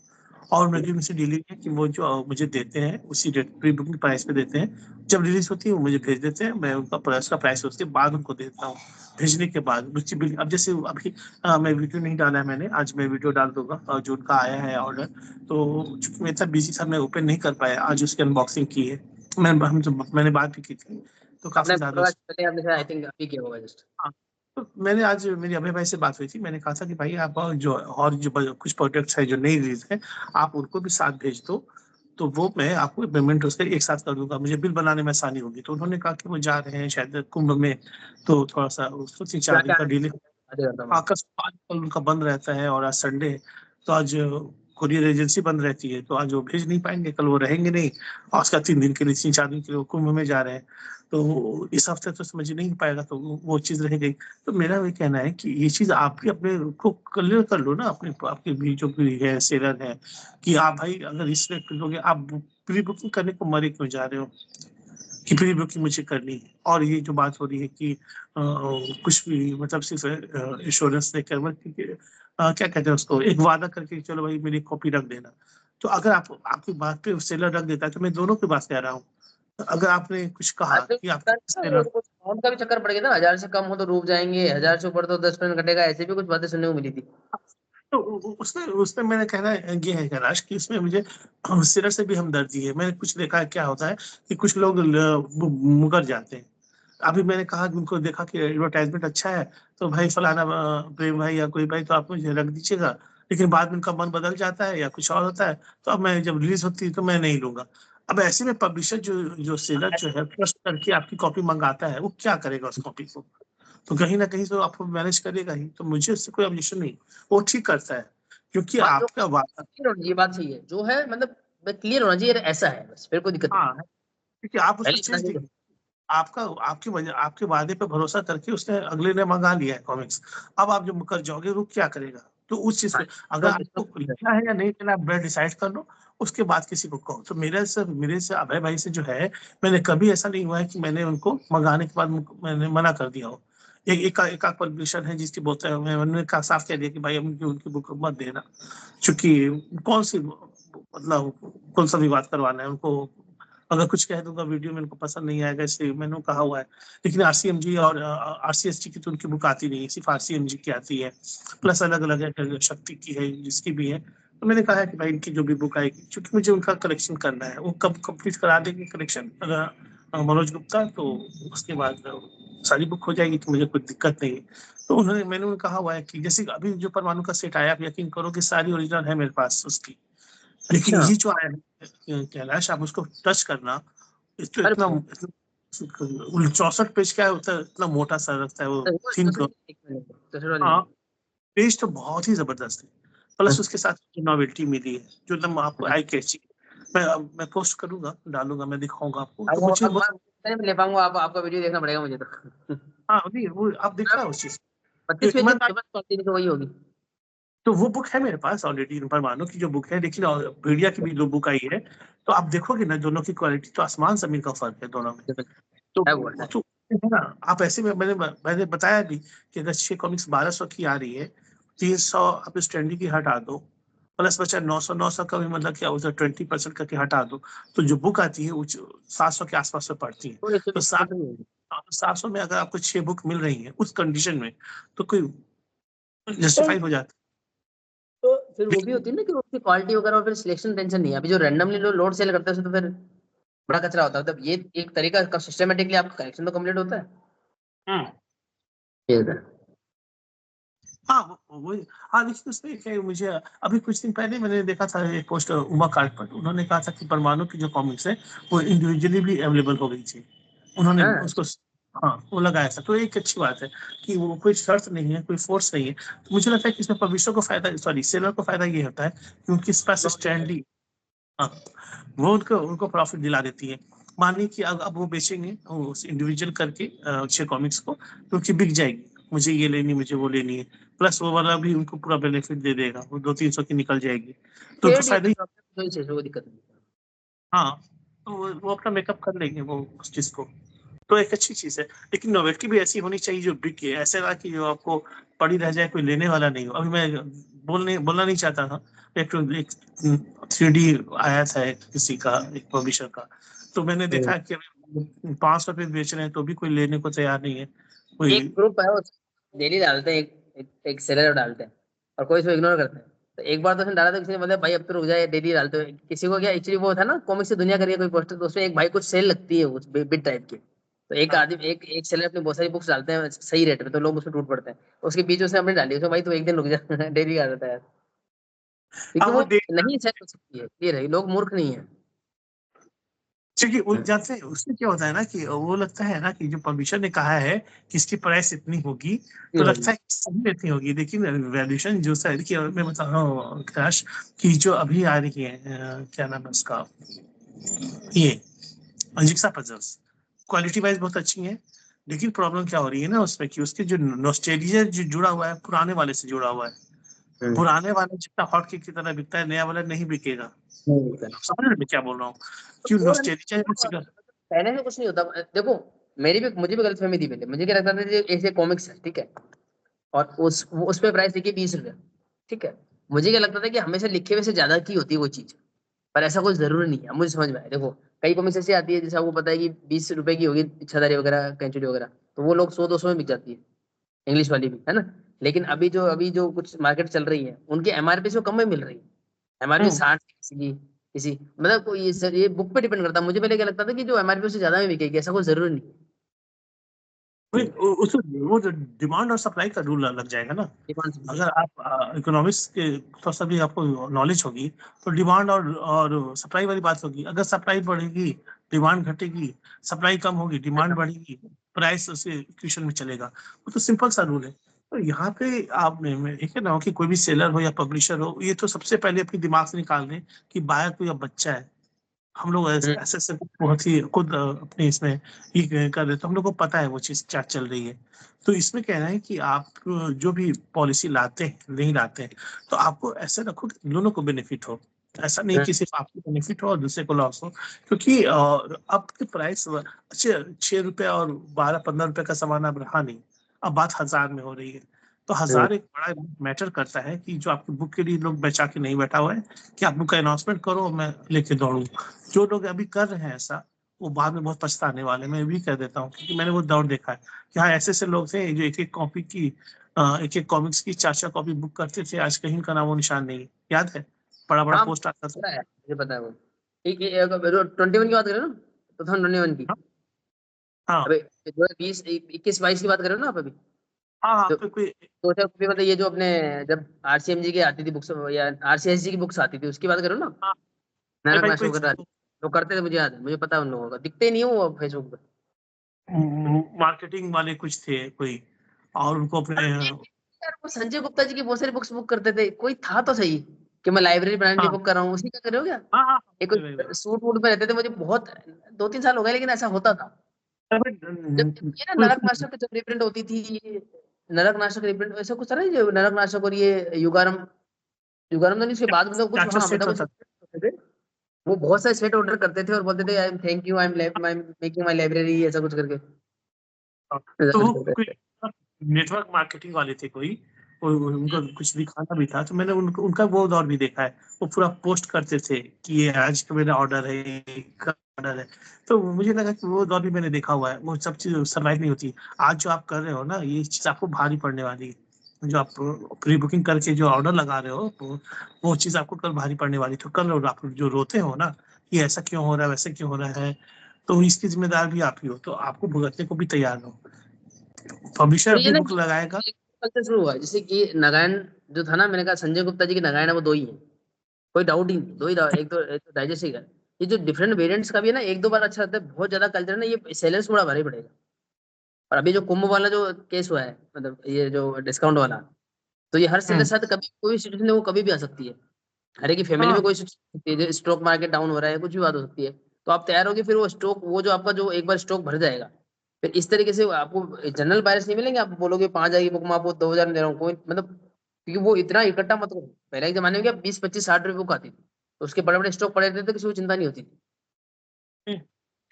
और मेरी उनसे डीलिंग है कि वो जो मुझे देते हैं उसी रेट प्री बुकिंग प्राइस पे देते हैं, जब रिलीज होती है वो मुझे भेज देते हैं, मैं उनका प्राइस का प्राइस उसके बाद उनको देता हूँ। भेजने के बाद उसकी बिल, अब जैसे अभी मैं वीडियो नहीं डाला है, मैंने आज मैं वीडियो डाल दूंगा, जो उनका आया है ऑर्डर। तो चूंकि मैं इतना बिजी था, मैं ओपन नहीं कर पाया, आज उसकी अनबॉक्सिंग की है। मैंने बात भी की थी, तो अपने काफी ज्यादा पॉडकास्ट पहले आपने आई थिंक अभी किया होगा जस्ट। हाँ। तो मैंने आज मेरी अभय भाई से बात हुई थी, मैंने कहा था कि भाई आप जो और जो कुछ प्रोडक्ट्स है जो नई रिलीज है, आप उनको भी साथ भेज दो, तो वो मैं आपको पेमेंट उसका एक साथ कर दूंगा, मुझे बिल बनाने में आसानी होगी। तो उन्होंने कहा कि वो जा रहे हैं शायद कुंभ में, तो थोड़ा सा उसको 3-4 दिन जाके का डिले। आगे करता हूँ मैं। आकाश आज कल उनका बंद रहता है, और आज संडे है, तो आज कुरियर एजेंसी बंद रहती है, तो आज वो भेज नहीं पाएंगे, कल वो रहेंगे नहीं। और उसका 3 दिन के लिए, 3-4 दिन के लिए वो कुंभ में जा रहे हैं, तो इस हफ्ते तो समझ नहीं पाएगा, तो वो चीज रह गई। तो मेरा ये कहना है कि ये चीज आप भी अपने को क्लियर कर लो ना, अपने आपके भी जो भी है सेलर है, कि आप भाई अगर इस रेट पे लोगे, आप प्री बुकिंग करने को मरे क्यों जा रहे हो, कि प्री बुकिंग मुझे करनी है। और ये जो बात हो रही है कि कुछ भी मतलब सिर्फ इंश्योरेंस देकर क्या कहते हैं उसको, एक वादा करके चलो भाई मेरी कॉपी रख देना। तो अगर आप आपकी बात पे सेलर रख देता है, तो मैं दोनों की बात कह रहा हूँ अगर आपने कुछ कहा आजकल कि आपके डिस्काउंट का भी चक्कर पड़ गया था, 1000 से कम हो तो डूब जाएंगे, 1000 से ऊपर तो 10% घटेगा, ऐसे भी कुछ बातें सुनने को मिली थी। तो उसमें उसमें मैंने कहना ये है कैलाश कि इसमें मुझे सिर से भी हमदर्दी है। मैंने कुछ देखा है क्या होता है कि कुछ लोग मुकर जाते हैं। अभी मैंने कहा कि उनको देखा कि एडवर्टाइजमेंट अच्छा है तो भाई फलाना प्रेम भाई या कोई भाई तो आप मुझे रख दीजिएगा, लेकिन बाद में उनका मन बदल जाता है या कुछ और होता है तो अब मैं जब रिलीज होती है तो मैं नहीं लूंगा। अब ऐसे में पब्लिशर जो जो सेलर जो है ट्रस्ट करके आपकी कॉपी मंगाता है वो क्या करेगा उस कॉपी को? तो कहीं ना कहीं तो आपको मैनेज करेगा ही। तो मुझे उससे कोई ऑब्जेक्शन नहीं, वो ठीक करता है क्योंकि हाँ, जो आपका वादा। clear होना, ये बात सही है जो है, मतलब क्लियर होना चाहिए, ऐसा है बस, फिर कोई दिक्कत नहीं। हाँ, क्योंकि आप उसको पहले इतना चीज नहीं देखिए, आपका आपकी वजह आपके वादे पे भरोसा करके उसने अगले ने मंगा लिया है कॉमिक्स। अब आप जब मुकर जाओगे वो क्या करेगा? तो उस चीज हाँ, को अगर तो आपको लेना है या नहीं लेना आप डिसाइड कर लो, उसके बाद किसी को कहो। तो मेरे से अभय भाई से जो है, मैंने कभी ऐसा नहीं हुआ है कि मैंने उनको मंगाने के बाद मैंने मना कर दिया हो। एक पब्लिशर है जिसकी बोलते हैं, मैंने कहा साफ कह दिया कि भाई उनकी उनकी बुक मत देना, क्योंकि कौन सी मतलब कौन सा विवाद करवाना है उनको। अगर कुछ कह दूंगा वीडियो में उनको पसंद नहीं आएगा, इसलिए मैंने कहा हुआ है। लेकिन आरसीएमजी और आरसीएसटी की तो उनकी बुक आती नहीं है, सिर्फ आरसीएमजी की आती है। प्लस अलग अलग है, शक्ति की है, जिसकी भी है। तो मैंने कहा है कि भाई इनकी जो भी बुक आएगी, क्योंकि मुझे उनका कलेक्शन करना है, वो कब कंप्लीट करा देंगे कलेक्शन मनोज गुप्ता, तो उसके बाद सारी बुक हो जाएगी तो मुझे कोई दिक्कत नहीं है। तो मैंने उन्हें कहा हुआ है कि जैसे अभी जो परमाणु का सेट आया, आप यकीन करो कि सारी ओरिजिनल है मेरे पास उसकी। लेकिन अच्छा। ये जो आया है कैलाश, आप उसको टच करना, इसको अरे इतना 64 पेज क्या होता है, इतना मोटा सा लगता है वो थिंक। एक मिनट, दूसरी वाली हाँ, नहीं। पेज तो बहुत ही जबरदस्त है। प्लस उसके साथ जो नॉवेल्टी मिली है जो एकदम आपको आई कैची। मैं पोस्ट करूंगा, डालूंगा, मैं दिखाऊंगा आपको, अब तो वो मुझे बहुत। अखबार नहीं ले पाऊंगा, आप आपका वीडियो देखना पड़ेगा मुझे तो। हाँ नहीं, वो आप देखना उस चीज। तो 25 पेज ईमानदार, की क्वालिटी तो वही होगी। तो वो बुक है मेरे पास ऑलरेडी, परमाणु की जो बुक है, लेकिन मीडिया की भी जो बुक आई है, तो आप देखोगे ना दोनों की क्वालिटी तो आसमान जमीन का फर्क है दोनों में। तो है वो है। तो है ना, आप ऐसे में मैंने बताया भी कि अगर 6 कॉमिक्स 1200 की आ रही है, 300 आप स्टैंडी की हटा दो, प्लस बचा 900 का भी मतलब क्या होता है, 20% करके हटा दो, तो जो बुक आती है वो 700 के आसपास में पड़ती है। तो तो 120% नहीं होगी। 700 में अगर आपको 6 बुक मिल रही है उस कंडीशन में, तो कोई तो जस्टिफाई हो जाता तो फिर है। वो भी लेकिन होती है ना कि उसकी क्वालिटी वगैरह और फिर सिलेक्शन टेंशन नहीं है। अभी जो रैंडमली लोड सेल करते हैं उसमें तो फिर बड़ा कचरा होता है। मतलब ये एक तरीका का सिस्टमेटिकली आपका कलेक्शन तो कंप्लीट होता है। हम्म, ये होता है। हाँ वही। हाँ लेकिन उसमें क्या है, मुझे अभी कुछ दिन पहले मैंने देखा था एक पोस्ट उमा कार्ड पर, उन्होंने कहा था कि परमाणु की जो कॉमिक्स है वो इंडिविजुअली भी अवेलेबल हो गई थी। उन्होंने हाँ, उसको, हाँ वो लगाया था। तो एक अच्छी बात है कि वो कोई शर्त नहीं है, कोई फोर्स नहीं है। तो मुझे लगता है कि इसमें पब्लिशर को फायदा, सॉरी सेलर को फायदा ये होता है कि उनके पास स्टैंडी, हाँ, वो उनको उनको प्रॉफिट दिला देती है। मानिए कि अब वो बेचेंगे उस इंडिविजुअल करके 6 कॉमिक्स को, क्योंकि बिक जाएगी, मुझे ये लेनी, मुझे वो लेनी है, प्लस वो वाला भी उनको पूरा बेनिफिट दे देगा, वो 200-300 की निकल जाएगी, तो उनको पेड ये फायदा ही। कोई दिक्कत नहीं। हाँ, तो वो अपना मेकअप कर लेंगे वो उस चीज को। तो एक अच्छी चीज है। लेकिन नोवेल्टी भी ऐसी होनी चाहिए जो बिके, ऐसे ना कि जो आपको पड़ी रह जाए, कोई लेने वाला नहीं हो। अभी मैं बोलना नहीं चाहता था, एक 3D आया था एक किसी का, एक पब्लिशर का, तो मैंने हम्म। देखा कि अभी 500 रुपये बेच रहे हैं तो भी कोई लेने को तैयार नहीं है कोई। एक ग्रुप है, डेली डालते हैं, एक सेलर डालते हैं और कोई इसको इग्नोर करते हैं। तो एक बार तो उसने डाला तो किसी ने बोला भाई अब तो रुक जाए, डेली डालते हो। किसी को क्या एक्चुअली वो था ना, कॉमिक से दुनिया करिए कोई पोस्टर, तो उसमें एक भाई कुछ सेल लगती है उस बिट टाइप की। तो एक हाँ आदमी एक एक सेलर अपनी बहुत सारी बुक्स डालते हैं सही रेट पे, तो लोग उसमें टूट पड़ते हैं। उसके बीच उसने अपनी डाली, उसमें भाई तो एक दिन रुक जा। डेली आ जाता है यार, क्योंकि अब वो वो नहीं सेल हो सकती है, क्लियर है, लोग मूर्ख नहीं है। क्योंकि वो जानते हैं उसमें क्या होता है ना, कि वो लगता है ना कि जो पब्लिशर ने कहा है कि इसकी प्राइस इतनी होगी, तो लगता है कि सही में इतनी होगी। लेकिन वैल्यूएशन जो है कि मैं बता रहा हूँ कैश, कि जो अभी आ रही है क्या नाम है उसका, ये अजिक्सा पजल्स, क्वालिटी वाइज बहुत अच्छी है। लेकिन प्रॉब्लम क्या हो रही है ना उसमें, कि उसके जो नॉस्टैल्जिया जो जुड़ा हुआ है पुराने वाले से जुड़ा हुआ है। हम्म। पुराने वाला जितना हॉट केक की तरह बिकता है, नया वाला नहीं बिकेगा। नहीं, समझ रहे हैं मैं क्या बोल रहा हूँ? क्यों वो है ना, नॉस्टैल्जिया। कहने से कुछ नहीं होता। देखो, मुझे भी गलतफहमी थी पहले। मुझे क्या लगता था कि ऐसे कॉमिक्स है, ठीक है, और उस पे प्राइस देखिए 20 रुपए, ठीक है। मुझे क्या लगता था कि हमेशा लिखे हुए से ज्यादा की होती है वो चीज, पर ऐसा कुछ जरूरी नहीं है। अब मुझे समझ में आया, देखो कई कॉमिक्स ऐसी आती है जैसे आपको पता है कि 20 रुपए की होगी इच्छाधारी वगैरह, कैंचुरी वगैरह, तो वो लोग 100-200 में बिक जाती है, इंग्लिश वाली भी, है ना। लेकिन अभी जो कुछ मार्केट चल रही है उनकी एमआरपी से कम में मिल रही है। एमआरपी 60 किसी की, किसी मतलब कोई ये बुक पे डिपेंड करता है। मुझे पहले क्या लगता था कि जो एमआरपी से ज्यादा में बिकेगी, ऐसा कोई जरूरी नहीं है। वो जो डिमांड और सप्लाई का रूल लग जाएगा ना। डिमांड से। अगर आप इकोनॉमिक्स के थोड़ा सा भी आपको नॉलेज होगी तो डिमांड और सप्लाई वाली बात होगी। अगर सप्लाई बढ़ेगी डिमांड घटेगी, सप्लाई कम होगी डिमांड बढ़ेगी, प्राइस उसके इक्वेशन में चलेगा। वो तो सिंपल सा रूल है। तो यहाँ पे आप एक है ना कि कोई भी सेलर हो या पब्लिशर हो, ये तो सबसे पहले अपने दिमाग से निकाल दें कि बायर कोई अब बच्चा है। हम लोग ऐसे हम्म। ऐसे बहुत ही खुद अपने इसमें ये कर रहे, तो हम लोग को पता है वो चीज क्या चल रही है। तो इसमें कहना है कि आप जो भी पॉलिसी लाते हैं नहीं लाते हैं, तो आपको ऐसे रखो कि दोनों को बेनिफिट हो। ऐसा नहीं कि सिर्फ आपको बेनिफिट हो और दूसरे को लॉस हो। क्योंकि अब के प्राइस अच्छे 6 रुपए और 12-15 रुपए का सामान अब रहा नहीं। अब बात 1000 में हो रही है। तो 1000 एक बड़ा मैटर करता है कि जो आपकी बुक के लिए लोग बचा के नहीं बैठा हुआ है कि आप बुक का अनाउंसमेंट करो मैं लेके दौड़ूं। जो लोग अभी कर रहे हैं ऐसा, वो बाद में बहुत पछताने वाले हैं। मैं भी कह देता हूँ क्योंकि मैंने वो दौर देखा है कि हाँ ऐसे ऐसे लोग थे जो एक एक कॉपी की एक एक कॉमिक्स की 4-4 कॉपी बुक करते थे। आज कहीं का नामो निशान नहीं है। याद है बड़ा बड़ा हाँ पोस्ट आता था। पता है, मुझे पता है वो। एक 21 की बात करें ना, 2021 की। हाँ अबे 2020 21-22 की बात कर रहे हो ना आप अभी? हाँ हाँ जो कोई सोचा कॉपी, मतलब ये जो अपने जब आरसीएमजी की आती थी बुक्स या आरसीएसजी की बुक्स आती थी, उसकी बात करो ना। हाँ नरक भाई नाशक कोई वगैरह वो करते थे, मुझे याद है, मुझे पता है उन लोगों का। दिखते ही नहीं हो वो फेसबुक पे। मार्केटिंग वाले कुछ थे कोई, और उनको अपने यार वो संजय गुप्ता जी की बहुत सारी बुक्स बुक करते थे, कोई था तो सही कि मैं लाइब्रेरी बनाने के लिए हाँ बुक कर रहा हूँ, उसी का कर रहे हो क्या? हाँ हाँ एक वही, वही, सूट वूट में रहते थे, मुझे बहुत 2-3 साल हो गए, लेकिन ऐसा होता था। जब ये ना नरक वही। नाशक जब रिप्रिंट होती थी, नरक नाशक रिप्रिंट ऐसा कुछ था ना, जो नरक नाशक और ये युगारम, युगारम तो नहीं, उसके बाद मतलब कुछ, चाचा हाँ सेट मतलब कुछ होता होते थे। वो बहुत सारे सेट ऑर्डर करते थे और बोलते थे I am thank you, I am making my library, ऐसा कुछ करके था। ऐसा तो कुछ वो करते कोई थे। नेटवर्क मार्केटिंग वाले थे कोई, उनको कुछ दिखाना भी था। तो मैंने उनका वो दौर भी देखा है। वो पूरा पोस्ट करते थे कि ये आज का मेरा ऑर्डर है, ये का ऑर्डर है। तो मुझे लगा कि वो दौर भी मैंने देखा हुआ है। वो सब चीज सर्वाइव नहीं होती। आज जो आप कर रहे हो ना, ये चीज आपको भारी पड़ने वाली है। जो आप प्री बुकिंग करके जो ऑर्डर लगा रहे हो, वो चीज आपको कल भारी पड़ने वाली। तो कल आप जो रोते हो ना कि ऐसा क्यों हो रहा है, वैसे क्यों हो रहा है, तो इसकी जिम्मेदार भी आप ही हो। तो आपको भुगतने को भी तैयार हो। पब्लिशर और ये अपनी ना बुक लगाएगा। कल से शुरू हुआ है, जैसे कि नागायण जो था ना, मैंने कहा संजय गुप्ता जी की नागायण है, वो दो ही है, कोई डाउट ही नहीं, दो ही एक तो डाइजेस्टिक है। ये जो डिफरेंट वेरिएंट्स का भी है ना, एक दो बार अच्छा लगता है, बहुत ज्यादा कल्चर है ना, ये सेलर्स थोड़ा भारी पड़ेगा। और अभी जो कुंभ वाला जो केस हुआ है, मतलब ये जो डिस्काउंट वाला, तो ये हर सेलर के हम्म, साथ कभी कोई सिचुएशन है, वो कभी भी आ सकती है। हर एक की फैमिली में हाँ कोई सिचुएशन है, स्टॉक मार्केट डाउन हो रहा है, कुछ भी बात हो सकती है। तो आप तैयार होगे, फिर वो स्टॉक, वो जो आपका जो एक बार स्टॉक भर जाएगा, फिर इस तरीके से आपको जनरल बायर्स नहीं मिलेंगे। आप बोलोगे 5,000 की बुक में आपको 2,000 में दे रहा हूँ, कोई मतलब, क्योंकि वो इतना इकट्ठा मत करो। पहले के जमाने में क्या 20-25-60 रुपए बुक आती थी, तो उसके बड़े बड़े स्टॉक पड़े रहते थे, किसी को चिंता नहीं होती थी।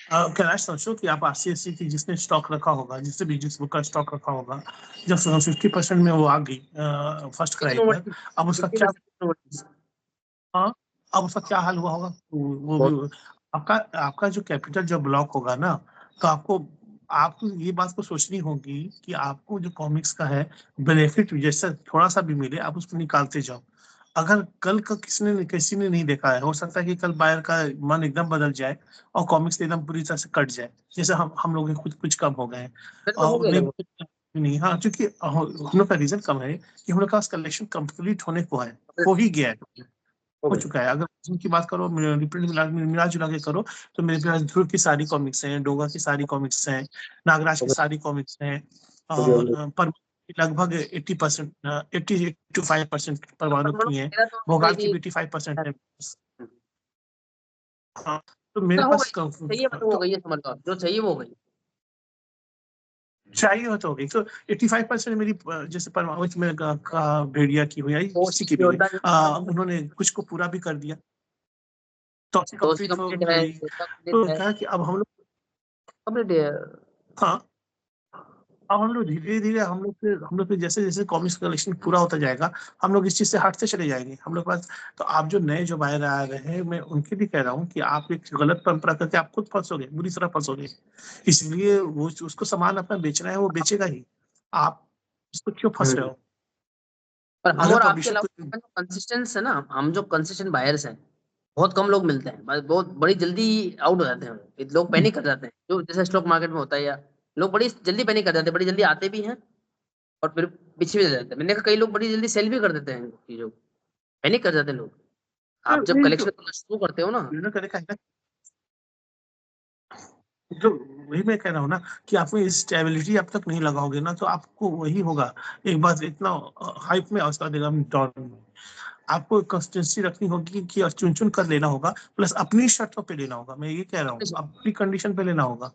कैलाश सोचो कि आप आरसीएससी की जिसने स्टॉक रखा होगा, जिसने बिजनेस बुक का स्टॉक रखा होगा, जब 50% में वो आ गई फर्स्ट क्राई लेकिन वो पर, अब उसका क्या, 50% हाँ, अब उसका क्या हाल हुआ होगा? वो भी बहुत। आपका आपका जो कैपिटल जब ब्लॉक होगा ना, तो आपको आपको ये बात को सोचनी होगी कि आपको जो कॉमिक्स का है बेनिफिट जैसा थोड़ा सा भी मिले, आप उसको निकालते जाओ। अगर कल का किसी ने नहीं देखा है, हो सकता है कि कल बायर का मन एकदम बदल जाए और कॉमिक्स एकदम पूरी तरह से कट जाए, जैसे हम लोग के कुछ कुछ कम हो गए हैं। फिर तो हो गया नहीं लगभग। नहीं, हाँ, क्योंकि हम लोग का रीजन कम है कि हम लोग का कलेक्शन कंप्लीट होने को है, हो ही गया है, हो हो गया। चुका है। अगर की बात करो, रिप्रिंट मिला जुला के करो, तो मेरे पास ध्रुव की सारी कॉमिक्स हैं, डोगा की सारी कॉमिक्स हैं, नागराज हो की गया। सारी कॉमिक्स हैं, हो गया। हो और गया। पर लगभग 80%, 80-85% परमाणु पर की हैं। मेरा तो ऐसा है भोगाल की कि भी 85% है। हाँ, तो मेरे हो पास गई, चाहिए बट हो गई है, समझ लो आप, जो चाहिए वो हो गई। चाहिए हो तो हो गई। तो 85% मेरी जैसे परमाणु में का भेड़िया की हुई है, किसी पोस्ट की भी हुई, योद्धा उन्होंने कुछ को पूरा भी कर दिया, तो दोस्त कंप्लीट हो कंप्लीट है, गई। योद्धा कंप्लीट तो है, कहा कि अब हम लोग, कंप्लीट है। हाँ, अब हम लोग धीरे धीरे हम लोग के जैसे जैसे कॉमिक्स कलेक्शन पूरा होता जाएगा, हम लोग इस चीज से हटते चले जाएंगे हम लोग पास। तो आप जो नए जो बाहर आ रहे हैं, मैं उनके भी कह रहा हूँ कि आप एक गलत परंपरा करके आप खुद फंसोगे, बुरी तरह फंसोगे। इसलिए वो उसको सामान अपना बेचना है, वो बेचेगा ही। आप उसको क्यों फंस रहे हो? पर हम अगर और आपके पब्लिशर को अलावा जो कंसिस्टेंट है ना, हम जो कंसिस्टेंट बायर्स हैं, बहुत कम लोग मिलते हैं, बहुत बड़ी जल्दी आउट हो जाते हैं ये लोग, पैनिक कर जाते हैं, जो जैसे स्टॉक मार्केट में होता है, या लोग बड़ी जल्दी पैनिक कर जाते हैं, बड़ी जल्दी आते भी हैं और फिर पीछे भी चले जाते हैं। मैंने देखा कई लोग बड़ी जल्दी सेल भी कर देते हैं चीजों को, पैनिक कर जाते हैं लोग। आप जब नहीं, कलेक्शन करना शुरू करते हो ना, तो करेगा है ना, जो वही मैं कह रहा हूँ ना कि आपको स्टेबिलिटी अब तक नहीं लगाओगे ना, तो आपको वही होगा। एक बार इतना हाइप में अवस्था देगा डाउन में। आपको कंसिस्टेंसी रखनी होगी कि चुन चुन कर लेना होगा, प्लस अपनी शर्तों पे लेना होगा। मैं ये कह रहा हूँ अपनी कंडीशन पे लेना होगा,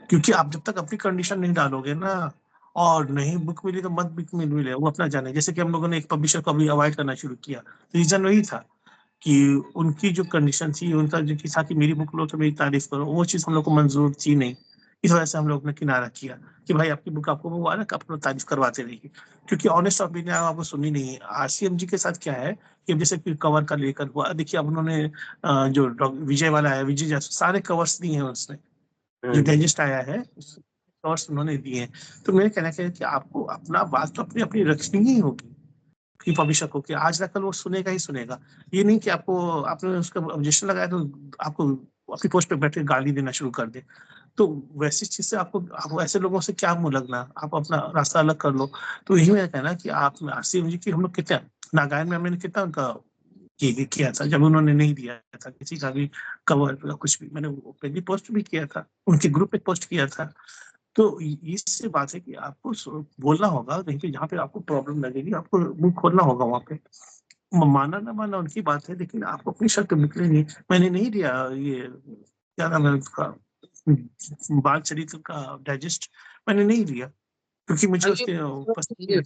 क्योंकि आप जब तक अपनी कंडीशन नहीं डालोगे ना, और नहीं बुक मिली तो मत बुक मिले, वो अपना जाने। जैसे कि हम लोगों ने एक पब्लिशर को अभी अवॉइड करना शुरू किया, रीजन वही था कि उनकी जो कंडीशन थी, उनका जो था कि मेरी बुक लो तो मेरी तारीफ करो, वो चीज़ हम लोग को मंजूर थी नहीं। इस वजह से हम लोग ने किनारा किया कि भाई आपकी बुक आपको वो ना अपना तारीफ करवाते रहिए, क्योंकि ऑनेस्ट ओपिनियन आपको सुननी नहीं है। आरसीएमजी के साथ क्या है कि जैसे कि कवर का लेकर हुआ, देखिए अब उन्होंने जो विजय वाला है, विजय जैसे सारे कवर्स दिए हैं उसने, जो डाइजेस्ट आया है कवर्स उन्होंने दिए हैं। तो मेरे कहना क्या है कि आपको अपना बात तो अपनी अपनी रखनी ही होगी कि पब्लिशर को, कि आज ना कल वो सुनेगा ही सुनेगा। ये नहीं कि आपको आपने उसका ऑब्जेक्शन लगाया तो आपको अपनी पोस्ट पे बैठ के गाली देना शुरू कर दे। तो वैसी चीज से आपको ऐसे लोगों से क्या मुंह लगना, आप अपना रास्ता अलग कर लो। तो यही मैं कहना कि आप आरसीएम जी की हम लोग कितना नागायन में हमने कितना उनका किया था, जब उन्होंने नहीं दिया था किसी का भी कवर या कुछ भी, मैंने वो पहली पोस्ट भी किया था, उनके ग्रुप पे पोस्ट किया था। तो इससे बात है कि आपको बोलना होगा कहीं पे जहाँ पे आपको प्रॉब्लम लगेगी, आपको मुंह खोलना होगा वहाँ पे। माना ना माना उनकी बात है, लेकिन आपको अपनी शर्त निकलेंगी। मैंने नहीं दिया ये क्या नाम है उसका, बाल चरित्र का डाइजेस्ट, मैंने नहीं लिया क्योंकि मुझे उसके पसंद नहीं।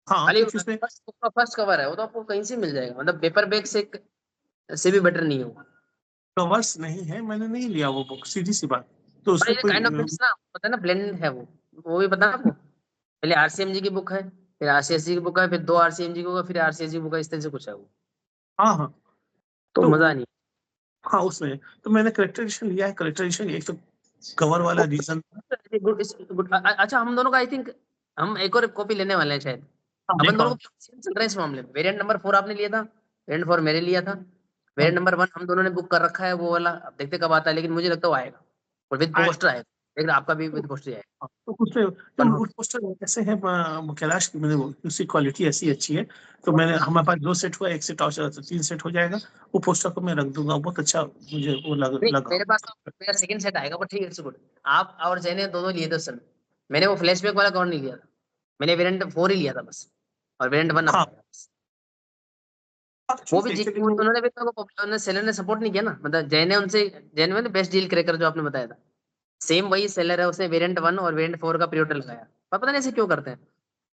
हाँ, खाली क्योंकि उसमें फर्स्ट कवर है वो, तो आपको कहीं से मिल जाएगा, मतलब पेपर बैग से भी बेटर नहीं होगा। कवर्स नहीं है, मैंने नहीं लिया वो बुक, सीधी सी बात। तो और उसमें ये कोई काइंड ऑफ मिक्स ना, पता है ना, ब्लेंड है वो भी पता है आपको। पहले आरसीएमजी की बुक है, फिर आरसीएसजी की बुक है, फिर दो आरसीएमजी की बुक है, फिर आरसीएसजी की बुक है, इस तरह से कुछ है वो, हाँ हाँ, तो तो मजा नहीं। हाँ उसमें तो मैंने करेक्टराइजेशन लिया है। करेक्टराइजेशन एक तो कवर वाला रीजन। अच्छा, हम दोनों का आई थिंक हम एक और कॉपी लेने वाले हैं शायद। हाँ, अपन एक दोनों और को चल रहा है इस मामले में। वेरिएंट नंबर 4 आपने लिया था, वेरिएंट 4 मैंने लिया था, हाँ, वेरिएंट नंबर 1 हम दोनों ने बुक कर रखा है वो वाला। अब देखते कब आता है, लेकिन मुझे लगता है वो आएगा और विद पोस्टर आएगा। लेकिन आपका भी विद पोस्टर आएगा, हाँ, तो उसमें तो कन्फर्म। उस पोस्टर कैसे है कैलाश की, मैंने उसकी क्वालिटी ऐसी अच्छी है। तो मैंने हमारे पास 2 सेट हुआ, एक सेट और चला, तो 3 सेट हो जाएगा। वो पोस्टर को मैं रख दूंगा, बहुत अच्छा मुझे वो नहीं, लगा। मेरे पास तो मेरा सेकंड सेट आएगा, बट ठीक है, इट्स गुड। आप और जय ने दोनों लिए थे उस समय। मैंने वो फ्लैशबैक वाला कवर नहीं लिया था, मैंने वेरिएंट 4 ही लिया था बस, और वेरिएंट 1 अब हाँ, आएगा बस। वो ठीक भी है, चलिए उन्होंने भी तो उन्होंने सेलर ने सपोर्ट नहीं किया ना, मतलब जय ने उनसे, जय ने बेस्ट डील क्रैकर जो आपने बताया था, सेम वही सेलर है, उसने वेरिएंट 1 और वेरिएंट 4 का प्री ऑर्डर लगाया। पर पता नहीं ऐसे क्यों करते हैं।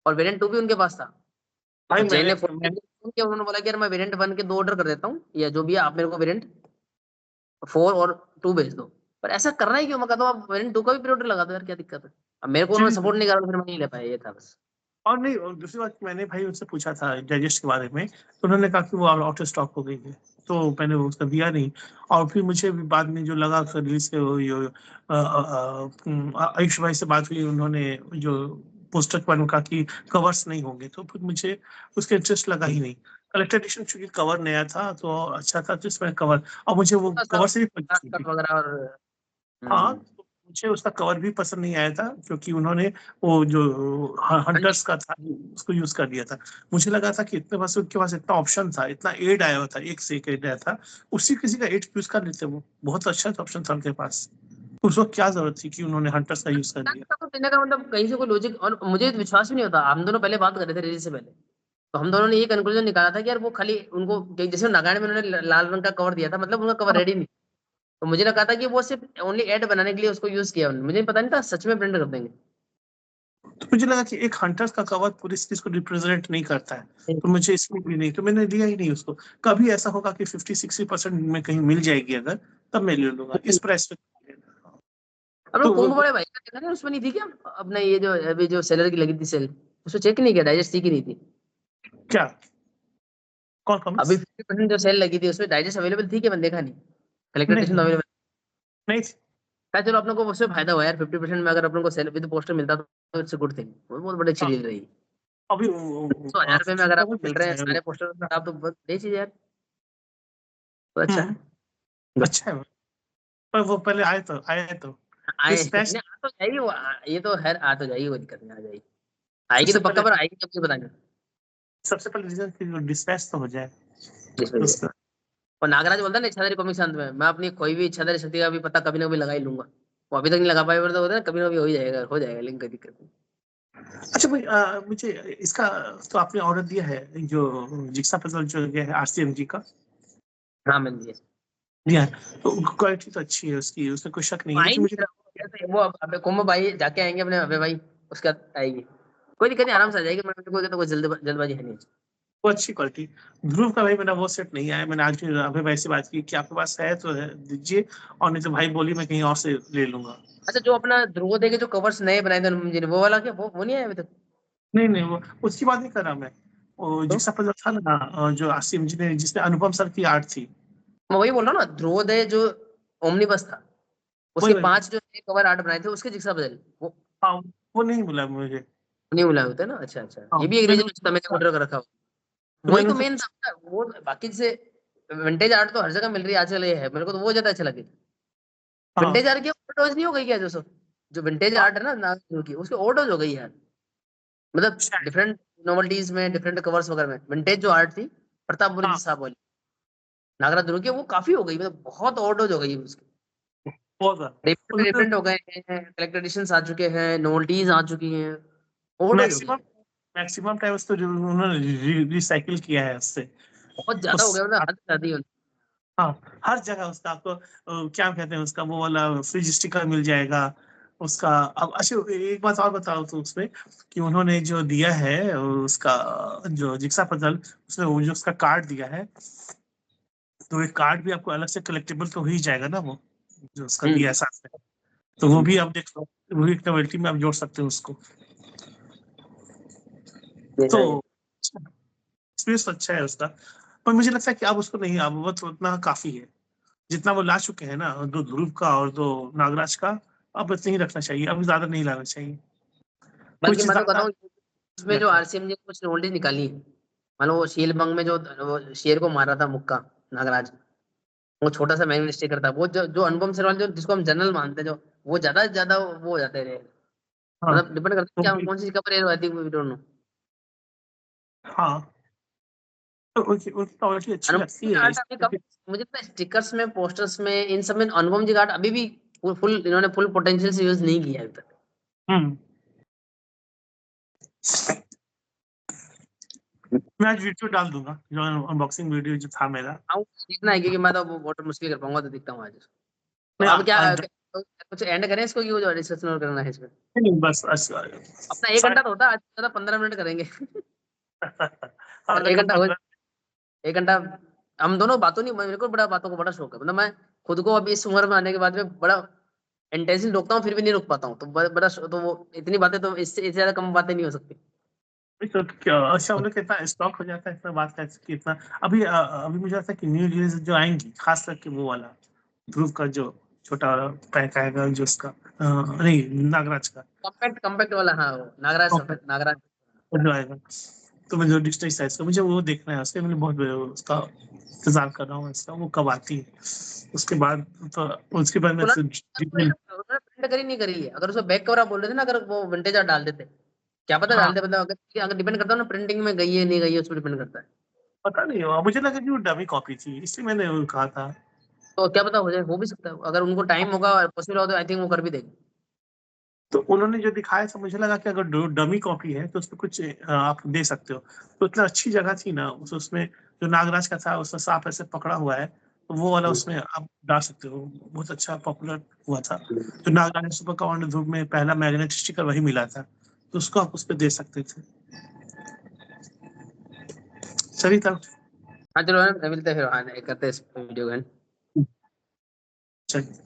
और वेरिएंट 2 भी उनके पास था, भाई और जय ने मैंने 4 किया, उन्होंने बोला कि यार मैं वेरिएंट 1 के 2 ऑर्डर कर देता हूँ, या जो भी है आप मेरे को वेरिएंट 4 और 2 भेज दो। पर ऐसा करना ही क्यों, मैं कहता हूँ आप वेरिएंट 2 का भी प्री ऑर्डर लगा दो यार, क्या दिक्कत है। अब मेरे को उन्होंने चलिए, सपोर्ट नहीं करा, तो फिर मैं नहीं ले पाया, ये था बस। और नहीं, और दूसरी बात, मैंने भाई उनसे पूछा था डाइजेस्ट के बारे में, तो उन्होंने कहा कि वो आउट ऑफ स्टॉक हो गई है। तो मैंने वो उसका दिया नहीं। और फिर मुझे भी बाद में जो लगा रिलीज के आयुष भाई से बात हुई, उन्होंने जो पोस्टर के बारे में कहा कि कवर्स नहीं होंगे, तो फिर मुझे उसका इंटरेस्ट लगा ही नहीं। कलेक्टर एडिशन चूंकि कवर नया था तो अच्छा था, तो इसमें कवर, और मुझे वो कवर सब से भी कट वगैरह और हाँ, तो मुझे उसका कवर भी पसंद नहीं आया था, क्योंकि उन्होंने वो जो हंटर्स का था उसको यूज कर दिया था। मुझे लगा था कि इतने पास उनके पास इतना ऑप्शन था, इतना एड आया हुआ था, एक से एक एड आया था, उसी किसी का एड यूज कर लेते। वो बहुत अच्छा ऑप्शन था उनके पास। उस वक्त क्या जरूरत थी कि उन्होंने हंटर्स का यूज कर लिया। तो देने का मतलब कहीं से कोई लॉजिक, और मुझे विश्वास भी नहीं होता। हम दोनों पहले बात कर रहे थे रिलीज से पहले, तो हम दोनों ने ये कंक्लूजन निकाला था कि यार वो खाली उनको, जैसे नागालैंड में उन्होंने लाल रंग का कवर दिया था, मतलब उनका कवर रेडी नहीं। तो मुझे लगा था कि वो सिर्फ ओनली एड बनाने के लिए उसको यूज किया उन्होंने, मुझे पता नहीं था सच में प्रिंट कर देंगे। तो मुझे लगा कि एक हंटर्स का कवर पूरी चीज को रिप्रेजेंट नहीं करता है, तो मुझे इसमें भी नहीं, तो मैंने लिया ही नहीं उसको। कभी ऐसा होगा कि 50-60% में कहीं मिल जाएगी अगर, तब मैं ले लूंगा इस प्राइस पे। अपने तो कुंभ वाले भाई का देखा ना, उसमें नहीं थी क्या अपने ये जो अभी जो सेलर की लगी थी सेल, उसको चेक नहीं किया, डाइजेस्ट थी कि नहीं थी? क्या कौन कॉमिक्स? अभी 50% जो सेल लगी थी उसमें डाइजेस्ट अवेलेबल थी क्या? मैंने देखा नहीं, कलेक्टर एडिशन नहीं तो अवेलेबल नहीं था। चलो अपने को उससे फायदा हुआ यार, 50% में अगर अपने को सेल विद पोस्टर मिलता तो इट्स गुड थिंग, वो बहुत बड़ी अच्छी हाँ, डील रही। अभी तो 1000 रुपए में अगर आपको मिल रहे हैं है वो। सारे पोस्टर, आप तो बहुत बड़ी चीज है यार, तो अच्छा हम्म, है। Good. अच्छा है। पर वो पहले आए तो आए डिस्पैच नहीं, आ तो जाएगी वो, ये तो खैर आ तो जाएगी, वो दिक्कत नहीं, आ जाएगी, आएगी सबसे तो पक्का, पहले पर आएगी कब ये बताना। सबसे पहले रीजन कि डिस्पैच तो हो जाए जिस वजह से। उसका। और नागराज बोलता है ना इच्छाधारी कॉमिक्स अंत में, मैं अपनी कोई भी इच्छाधारी शक्ति का भी पता कभी ना कभी लगा ही लूंगा। वो अभी तक नहीं लगा पाए, पर तो होता है ना, कभी ना कभी हो जाएगा लिंक, कोई दिक्कत नहीं। अच्छा भाई, मुझे इसका तो आपने ऑर्डर दिया है जो जिक्सा पजल जो है आरसीएमजी का हाँ मैंने दिया। दिया है, तो क्वालिटी तो अच्छी है उसकी, उसमें कोई शक नहीं है, आई लेकिन मुझे नहीं जैसे वो अबे कुंभ भाई जाके आएंगे अपने अबे भाई, उसके बाद आएगी, कोई दिक्कत नहीं, आराम से आ जाएगी, मेरे को तो कोई जल्दबाजी है नहीं। वो अच्छी क्वालिटी। ध्रुव का भाई मेरा वो सेट नहीं आया, मैंने आज भी अभय भाई से बात की कि आपके पास है तो है दीजिए, और नहीं तो भाई बोली मैं कहीं और से ले लूंगा। अच्छा, जो अपना ध्रुव के जो कवर्स नए बनाए थे अनुपम जी ने, वो वाला क्या, वो नहीं आया अभी तक? नहीं नहीं, वो उसकी बात नहीं कर रहा मैं। वो तो जिक्सा पजल था ना, जो आरसीएमजी ने, जिसमें अनुपम सर की आर्ट थी। मैं वही बोल रहा हूँ ना, ध्रुवोदय जो ओमनीबस था, वही उसके वही 5 जो नए कवर आर्ट बनाए थे उसके जिक्सा बदल, वो हाँ, वो नहीं मिला मुझे। नहीं मिला होता है ना। अच्छा अच्छा, हाँ, ये भी एक मैंने रीजन था मैंने ऑर्डर कर रखा हुआ। तो वही मैंने तो उनसे मेन था वो, बाकी से विंटेज आर्ट तो हर जगह मिल रही है आजकल, ये है मेरे को तो वो ज्यादा अच्छा लगे। हाँ विंटेज आर्ट की ओवरडोज नहीं हो गई क्या, जो विंटेज हाँ, आर्ट है ना नागराज की, उसकी ओवरडोज हो गई है, मतलब शायद, डिफरेंट नोवेल्टीज में, डिफरेंट कवर्स वगैरह में, विंटेज जो आर्ट थी, प्रताप हाँ बुर्ज साहब वाली, नागराज ध्रुव की, वो काफी हो गई, मतलब बहुत ओवरडोज हो गई उसकी। बहुत ज्यादा। डिफरेंट उन्होंने डिफरेंट हो गए हैं, कलेक्टर एडिशंस आ चुके हैं, नोवेल्टीज आ चुकी हैं, ओवरडोज हो गई मैक्सिमम मैक्सिमम टाइम उसको जो उन्होंने रिसाइकिल किया है उससे। बहुत ज्यादा हो उस गया, मतलब हद से ज्यादा ही। हाँ, हर जगह उसका आपको क्या कहते हैं उसका वो वाला फ्रिज स्टिकर मिल जाएगा उसका। अब अच्छा, एक बात और बताओ तो उसमें कि उन्होंने जो दिया है उसका जो जिक्सा पजल, उसने वो जो उसका कार्ड दिया है, तो एक कार्ड भी आपको अलग से कलेक्टेबल तो हो ही जाएगा ना वो, जो उसका दिया है साथ में। तो वो भी आप देख लो, वो भी एक नोवेल्टी में आप जोड़ सकते हो उसको। देखा तो है। स्पेस अच्छा है उसका। पर मुझे लगता है कि अब उसको नहीं, अब वो तो उतना काफी है जितना वो ला चुके हैं ना, दो ध्रुव का और दो नागराज का। अब इतना ही रखना चाहिए, अब ज्यादा नहीं लाना चाहिए। बल्कि कुछ मैं तो कहता ज्यादा हूँ उसमें जो रहता है। आरसीएम ने कुछ नोटिस निकाली, मान लो वो शील बंग में जो वो शेर को मारा था मुक्का, नागराज, वो छोटा सा मैग्नेट स्टिकर था, वो जो जो अनुपम सर जो जिसको हम जनरल मानते हैं, जो वो ज्यादा वो हो जाते रहे, हाँ मतलब डिपेंड करता है वो क्या भी, कौन सी जगह पर एयर आती है, वी डोंट नो। हाँ, तो उनकी उनकी क्वालिटी अच्छी अनुपम लगती जी का है आर्ट अभी कम, मुझे लगता है स्टिकर्स में, पोस्टर्स में, इन सब में अनुपम जी का आर्ट अभी भी फुल इन्होंने फुल पोटेंशियल से यूज नहीं किया है अभी तक। हम्म। मैं आज वीडियो डाल दूंगा, जो अनबॉक्सिंग वीडियो जो था मेरा। हाँ सीखना है, क्योंकि मैं तो वो बहुत मुश्किल कर पाऊंगा, तो दिखता हूँ आज। तो नहीं अब क्या कुछ एंड करें इसको, कि वो जो डिस्कशन और करना है इसमें? नहीं, बस अपना 1 घंटा तो होता है, आज ज्यादा 15 मिनट करेंगे। हाँ, एक लगभग घंटा हो, 15। 1 घंटा। हम दोनों बातों नहीं, मेरे को बड़ा बातों को बड़ा शौक है, मतलब मैं खुद को अभी इस उम्र में आने के बाद में बड़ा इंटेंशन रोकता हूँ, फिर भी नहीं रोक पाता हूँ, तो तो वो इतनी बातें तो इससे ज्यादा कम बातें नहीं हो सकती। तो क्या अच्छा, हम लोग कितना स्टॉक हो जाता है इतना बात का कि इतना। अभी मुझे लगता है कि न्यू रिलीज जो आएंगी, खास करके वो वाला ध्रुव का जो छोटा पैक आएगा, जो उसका नहीं, नागराज का कॉम्पैक्ट कॉम्पैक्ट वाला, हाँ वो नागराज सफेद नागराज। वो जो आएगा, तो मैं जो डिजिटल साइज का मुझे वो देखना है, उसके लिए बहुत उसका इंतजार कर रहा हूँ इसका, वो कब आती है। उसके बाद तो उसके बाद मैं डिटेल। उन्होंने प्रिंट करी नहीं करी है, अगर उसको बैक कवर आप बोल रहे थे ना, अगर वो विंटेज आर्ट डाल देते, क्या पता हाँ, डाल दे, मतलब अगर अगर डिपेंड करता है ना प्रिंटिंग में गई है नहीं गई है, उस पर डिपेंड करता है। पता नहीं हुआ, मुझे लगा कि वो डमी कॉपी थी, इसलिए मैंने वो कहा था। तो क्या पता हो जाए, हो भी सकता है, अगर उनको टाइम होगा और पॉसिबल हो तो आई थिंक वो कर भी देंगे। तो उन्होंने जो दिखाया था, मुझे लगा कि अगर डमी कॉपी है तो उसमें कुछ आप दे सकते हो। तो इतना अच्छी जगह थी ना उसमें, जो नागराज का था उसका सांप ऐसे पकड़ा हुआ है, तो वो वाला उसमें आप डाल सकते हो, बहुत अच्छा पॉपुलर हुआ था। तो नागराज सुपर कमांडो धूप में पहला मैग्नेट स्टिकर वही मिला था, तो उसको आप उस पर दे सकते थे। सही था। हाँ चलो मिलते हैं फिर, हाँ करते हैं इस वीडियो का। चलिए।